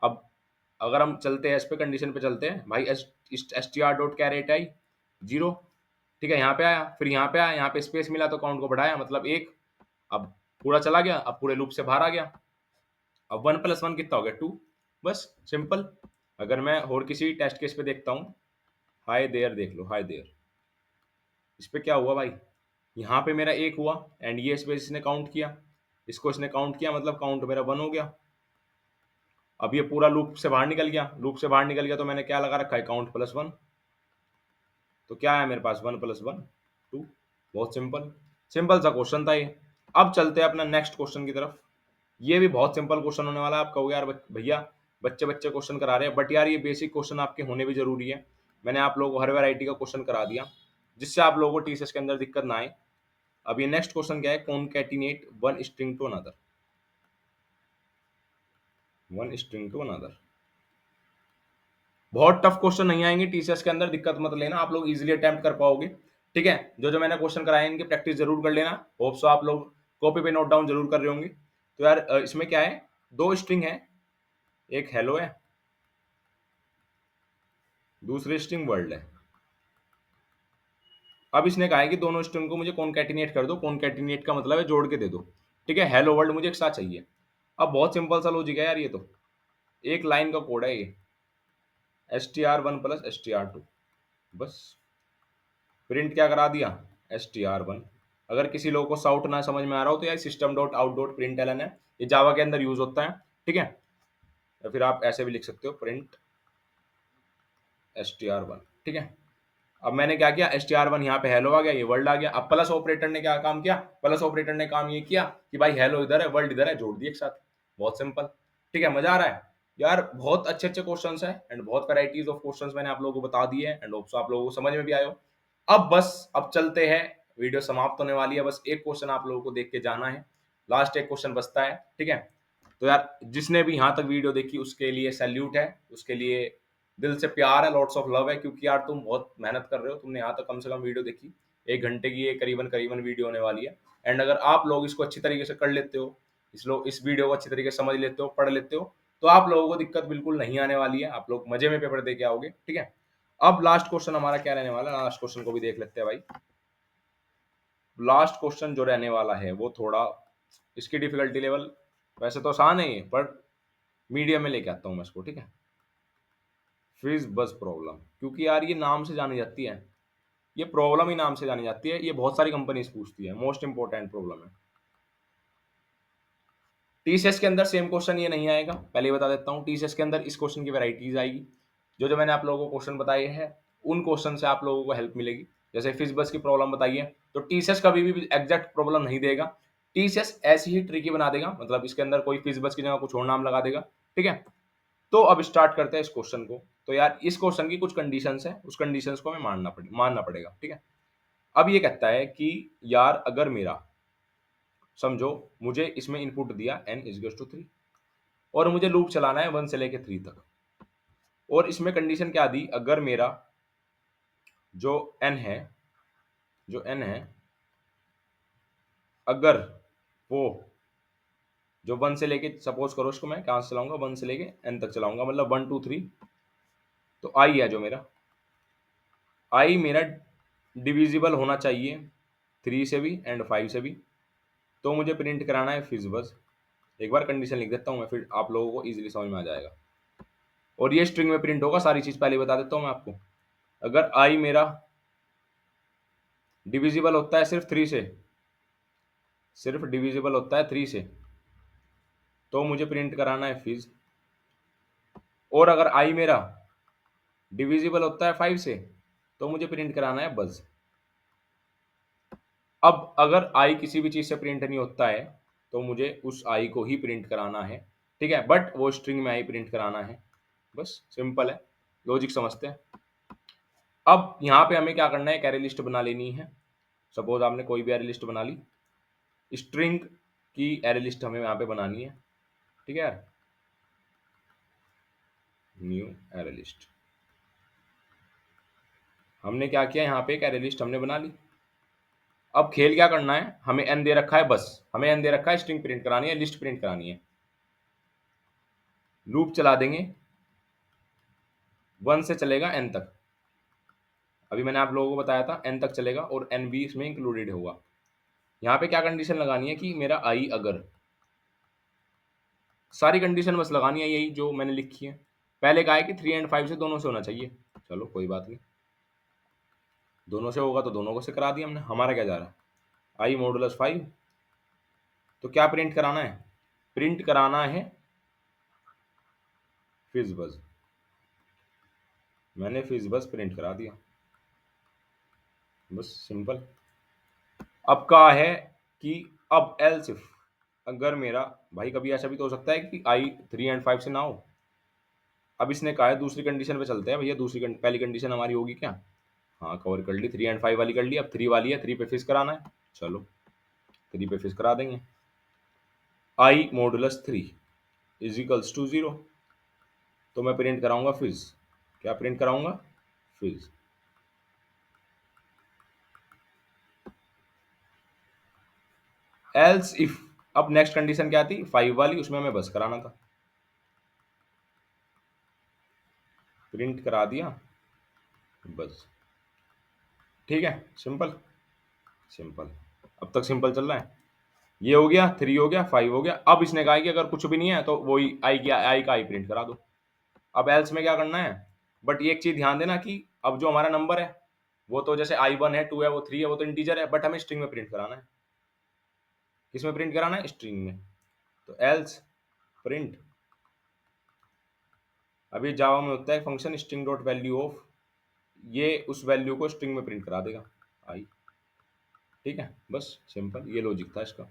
अब अगर हम चलते हैं इस पे, कंडीशन पे चलते हैं भाई, s t r dot char at i 0, ठीक है, यहाँ पे आया, फिर यहाँ पे आया, यहाँ पे स्पेस मिला तो काउंट को बढ़ाया, मतलब 1। अब पूरा चला गया, अब पूरे लूप से बाहर आ गया। अब 1 प्लस 1 कितना हो गया, 2, बस सिंपल। अगर मैं और किसी टेस्ट केस पे देखता हूँ, हाय देयर देख लो, हाय देयर, इस पे क्या हुआ भाई, यहाँ पे मेरा 1 हुआ एंड ये स्पेस इसने काउंट किया, इसको इसने काउंट किया, मतलब काउंट मेरा 1 हो गया। अब ये पूरा लूप से बाहर निकल गया, लूप से बाहर निकल गया तो मैंने क्या लगा रखा है, काउंट प्लस 1, तो क्या है मेरे पास 1 प्लस 1 2, बहुत सिंपल, सिंपल सा क्वेश्चन था ये। अब चलते हैं अपना नेक्स्ट क्वेश्चन की तरफ। ये भी बहुत सिंपल क्वेश्चन होने वाला है। आप कहोगे यार भैया बच्चे बच्चे क्वेश्चन करा रहे हैं, बट यार ये बेसिक क्वेश्चन आपके होने भी जरूरी है। मैंने आप लोगों को हर वैरायटी का क्वेश्चन करा दिया जिससे आप लोगों को टीसीएस के अंदर दिक्कत ना आए। अब ये नेक्स्ट क्वेश्चन क्या है, concatenate one string to another, one string to another. बहुत टफ क्वेश्चन नहीं आएंगे टीसीएस के अंदर, दिक्कत मत लेना, आप लोग इजीली अटेम्प्ट कर पाओगे, ठीक है। जो जो मैंने क्वेश्चन कराए इनकी प्रैक्टिस जरूर कर लेना, होप सो आप लोग कॉपी पे नोट डाउन जरूर कर रहे होंगे। तो यार इसमें क्या है, 2 स्ट्रिंग है, एक हेलो है, दूसरी स्ट्रिंग वर्ल्ड है। अब इसने कहा है कि दोनों स्ट्रिंग को मुझे कॉनकैटिनेट कर दो, कॉनकैटिनेट का मतलब है जोड़ के दे दो, ठीक है। हेलो वर्ल्ड मुझे एक साथ चाहिए। अब बहुत सिंपल सा लॉजिक है यार, ये तो एक लाइन का कोड है ये, str1 प्लस str2, बस प्रिंट क्या करा दिया, str1। अगर किसी लोगों को साउट ना समझ में आ रहा हो तो यार system dot out dot println है, ये जावा के अंदर यूज होता है, ठीक है। या फिर आप ऐसे भी लिख सकते हो, प्रिंट str1, ठीक है। अब मैंने क्या किया, str1 यहाँ पे हेलो आ गया, ये वर्ल्ड आ गया। अब प्लस ऑपरेटर ने क्या काम किया, प्लस ऑपरेटर ने काम ये किया कि भाई हेलो इधर है, वर्ल्ड इधर है, जोड़ दिए एक साथ, बहुत सिंपल, ठीक है। मजा आ रहा है यार, बहुत अच्छे अच्छे क्वेश्चंस हैं एंड बहुत वैरायटीज ऑफ क्वेश्चंस मैंने आप लोगों को बता दिए हैं एंड होप्स आप लोगों को समझ में भी आए हो। अब बस अब चलते हैं, वीडियो समाप्त होने वाली है, बस एक क्वेश्चन आप लोगों को देख के जाना है। लास्ट एक क्वेश्चन बचता है, ठीक है। तो यार जिसने भी यहाँ तक वीडियो देखी उसके लिए सैल्यूट है, उसके लिए दिल से प्यार है, लॉट्स ऑफ लव है, क्योंकि यार तुम बहुत मेहनत कर रहे हो, तुमने यहाँ तक कम से कम वीडियो देखी। 1 घंटे की ये करीबन करीबन वीडियो होने वाली है। एंड अगर आप लोग इसको अच्छी तरीके से कर लेते हो, इस वीडियो को अच्छी तरीके से समझ लेते हो, पढ़ लेते हो, तो आप लोगों को दिक्कत बिल्कुल नहीं आने वाली है, आप लोग मजे में पेपर दे के आओगे, ठीक है। अब लास्ट क्वेश्चन हमारा क्या रहने वाला है, लास्ट क्वेश्चन को भी देख लेते हैं भाई। लास्ट क्वेश्चन जो रहने वाला है वो थोड़ा, इसकी डिफिकल्टी लेवल वैसे तो आसान है ये, पर मीडियम में लेके आता हूँ मैं इसको, ठीक है। फिज बस प्रॉब्लम, क्योंकि यार ये नाम से जानी जाती है, ये प्रॉब्लम ही नाम से जानी जाती है, ये बहुत सारी कंपनीज पूछती है, मोस्ट इंपॉर्टेंट प्रॉब्लम है। टीसीएस के अंदर सेम क्वेश्चन ये नहीं आएगा, पहले ही बता देता हूँ। टीसीएस के अंदर इस क्वेश्चन की वैरायटीज आएगी। जो जो मैंने आप लोगों को क्वेश्चन बताए हैं उन क्वेश्चन से आप लोगों को हेल्प मिलेगी। जैसे फिज बस की प्रॉब्लम बताई है, तो टीसीएस कभी भी एग्जैक्ट प्रॉब्लम नहीं देगा, टीसीएस ऐसी ही ट्रिकी बना देगा, मतलब इसके अंदर कोई फिज बस की जगह कुछ और नाम लगा देगा, ठीक है। तो अब स्टार्ट करते हैं इस क्वेश्चन को। तो यार इस क्वेश्चन की कुछ कंडीशंस हैं, उस कंडीशंस को हमें मानना पड़ेगा, ठीक है। अब ये कहता है कि यार अगर मेरा, समझो मुझे इसमें इनपुट दिया n इज टू 3 और मुझे लूप चलाना है 1 से लेके 3 तक, और इसमें कंडीशन क्या दी, अगर मेरा जो n है, जो n है, अगर वो जो 1 से लेके, सपोज करो इसको मैं कहाँ से चलाऊंगा, 1 से लेके n तक चलाऊंगा, मतलब 1 2 3, तो i है जो मेरा, i मेरा डिविजिबल होना चाहिए 3 से भी एंड 5 से भी, तो मुझे प्रिंट कराना है फिज बस। एक बार कंडीशन लिख देता हूँ मैं, फिर आप लोगों को इजीली समझ में आ जाएगा, और ये स्ट्रिंग में प्रिंट होगा, सारी चीज पहले बता देता हूँ मैं आपको। अगर i मेरा डिविजिबल होता है सिर्फ 3 से, सिर्फ डिविजिबल होता है 3 से, तो मुझे प्रिंट कराना है फिज। और अगर i मेरा डिविजिबल होता है 5 से, तो मुझे प्रिंट कराना है बज। अब अगर i किसी भी चीज से प्रिंट नहीं होता है, तो मुझे उस i को ही प्रिंट कराना है, ठीक है, बट वो स्ट्रिंग में i प्रिंट कराना है, बस सिंपल है, लॉजिक समझते हैं। अब यहाँ पे हमें क्या करना है, एक एरे लिस्ट बना लेनी है। सपोज आपने कोई भी एरे लिस्ट बना ली, स्ट्रिंग की एरे लिस्ट हमें यहाँ पे बनानी है, ठीक है यार। न्यू एरे लिस्ट, हमने क्या किया, यहाँ पे एक एरे लिस्ट हमने बना ली। अब खेल क्या करना है, हमें एन दे रखा है, बस हमें एन दे रखा है, स्ट्रिंग प्रिंट करानी है, लिस्ट प्रिंट करानी है। लूप चला देंगे, 1 से चलेगा n तक, अभी मैंने आप लोगों को बताया था n तक चलेगा, और n भी इसमें इंक्लूडेड होगा। यहाँ पे क्या कंडीशन लगानी है कि मेरा i अगर, सारी कंडीशन बस लगानी है यही जो मैंने लिखी है। पहले कहा है कि 3 एंड 5 से दोनों से होना चाहिए, चलो कोई बात नहीं, दोनों से होगा तो दोनों को से करा दिया हमने। हमारा क्या जा रहा है, i मॉडुलस 5, तो क्या प्रिंट कराना है, प्रिंट कराना है फिज बस। मैंने फिज बस प्रिंट करा दिया, बस सिंपल। अब कहा है कि अब एल्स इफ, अगर मेरा, भाई कभी ऐसा भी तो हो सकता है कि i 3 एंड 5 से ना हो। अब इसने कहा है दूसरी कंडीशन पे चलते हैं भैया, पहली कंडीशन हमारी होगी क्या, हाँ कवर कर ली, 3 एंड 5 वाली कर ली, अब 3 वाली है, 3 पे फिक्स कराना है, चलो 3 पे फिक्स करा देंगे। i modulus 3 is equals to 0, तो मैं प्रिंट कराऊंगा फिज, क्या प्रिंट कराऊंगा, फिज। एल्स इफ, अब नेक्स्ट कंडीशन क्या थी, 5 वाली, उसमें हमें बस कराना था, प्रिंट करा दिया बस, ठीक है, सिंपल सिंपल। अब तक सिंपल चल रहा है, ये हो गया, 3 हो गया, 5 हो गया। अब इसने कहा कि अगर कुछ भी नहीं है तो वही आई का आई प्रिंट करा दो। अब एल्स में क्या करना है, बट ये एक चीज ध्यान देना कि अब जो हमारा नंबर है वो तो जैसे i1 है, 2 है, वो 3 है, वो तो इंटीजर है, बट हमें स्ट्रिंग में प्रिंट कराना है। किसमें प्रिंट कराना है, स्ट्रिंग में। तो एल्स प्रिंट, अभी जावा में होता है function string dot value of, ये उस वैल्यू को स्ट्रिंग में प्रिंट करा देगा आई, ठीक है, बस सिंपल, ये लॉजिक था इसका।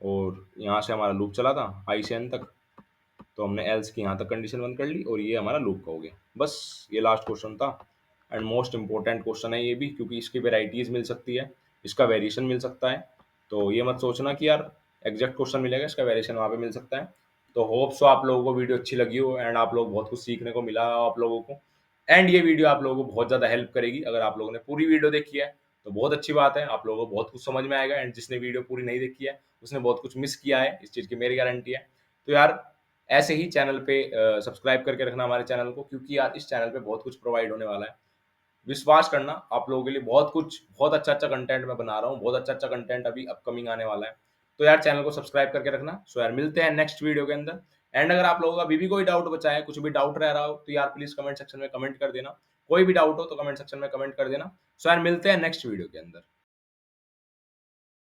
और यहाँ से हमारा लूप चला था आई से एन तक, तो हमने एल्स की यहाँ तक कंडीशन बंद कर ली, और ये हमारा लूप का हो गया, बस ये लास्ट क्वेश्चन था। एंड मोस्ट इंपॉर्टेंट क्वेश्चन है ये भी, क्योंकि इसकी वेराइटीज मिल सकती है, इसका वेरिएशन मिल सकता है। तो ये मत सोचना कि यार एग्जैक्ट क्वेश्चन मिलेगा, इसका वेरिएशन वहाँ पे मिल सकता है। तो होप सो आप लोगों को वीडियो अच्छी लगी हो एंड आप लोग बहुत कुछ सीखने को मिला हो आप लोगों को, एंड ये वीडियो आप लोगों को बहुत ज़्यादा हेल्प करेगी। अगर आप लोगों ने पूरी वीडियो देखी है तो बहुत अच्छी बात है, आप लोगों को बहुत कुछ समझ में आएगा, एंड जिसने वीडियो पूरी नहीं देखी है उसने बहुत कुछ मिस किया है, इस चीज़ की मेरी गारंटी है। तो यार ऐसे ही चैनल पे सब्सक्राइब करके रखना हमारे चैनल को, क्योंकि यार इस चैनल पे बहुत कुछ प्रोवाइड होने वाला है। विश्वास करना, आप लोगों के लिए बहुत कुछ, बहुत अच्छा-अच्छा कंटेंट मैं बना रहा हूँ, बहुत अच्छा-अच्छा कंटेंट अभी अपकमिंग आने वाला है। तो यार चैनल को सब्सक्राइब करके रखना। सो यार मिलते हैं नेक्स्ट वीडियो के अंदर, एंड अगर आप लोगों का अभी भी कोई डाउट बचा है, कुछ भी डाउट रह रहा हो, तो यार प्लीज़ कमेंट सेक्शन में कमेंट कर देना। कोई भी डाउट हो तो कमेंट सेक्शन में कमेंट कर देना। सो यार मिलते हैं नेक्स्ट वीडियो के अंदर।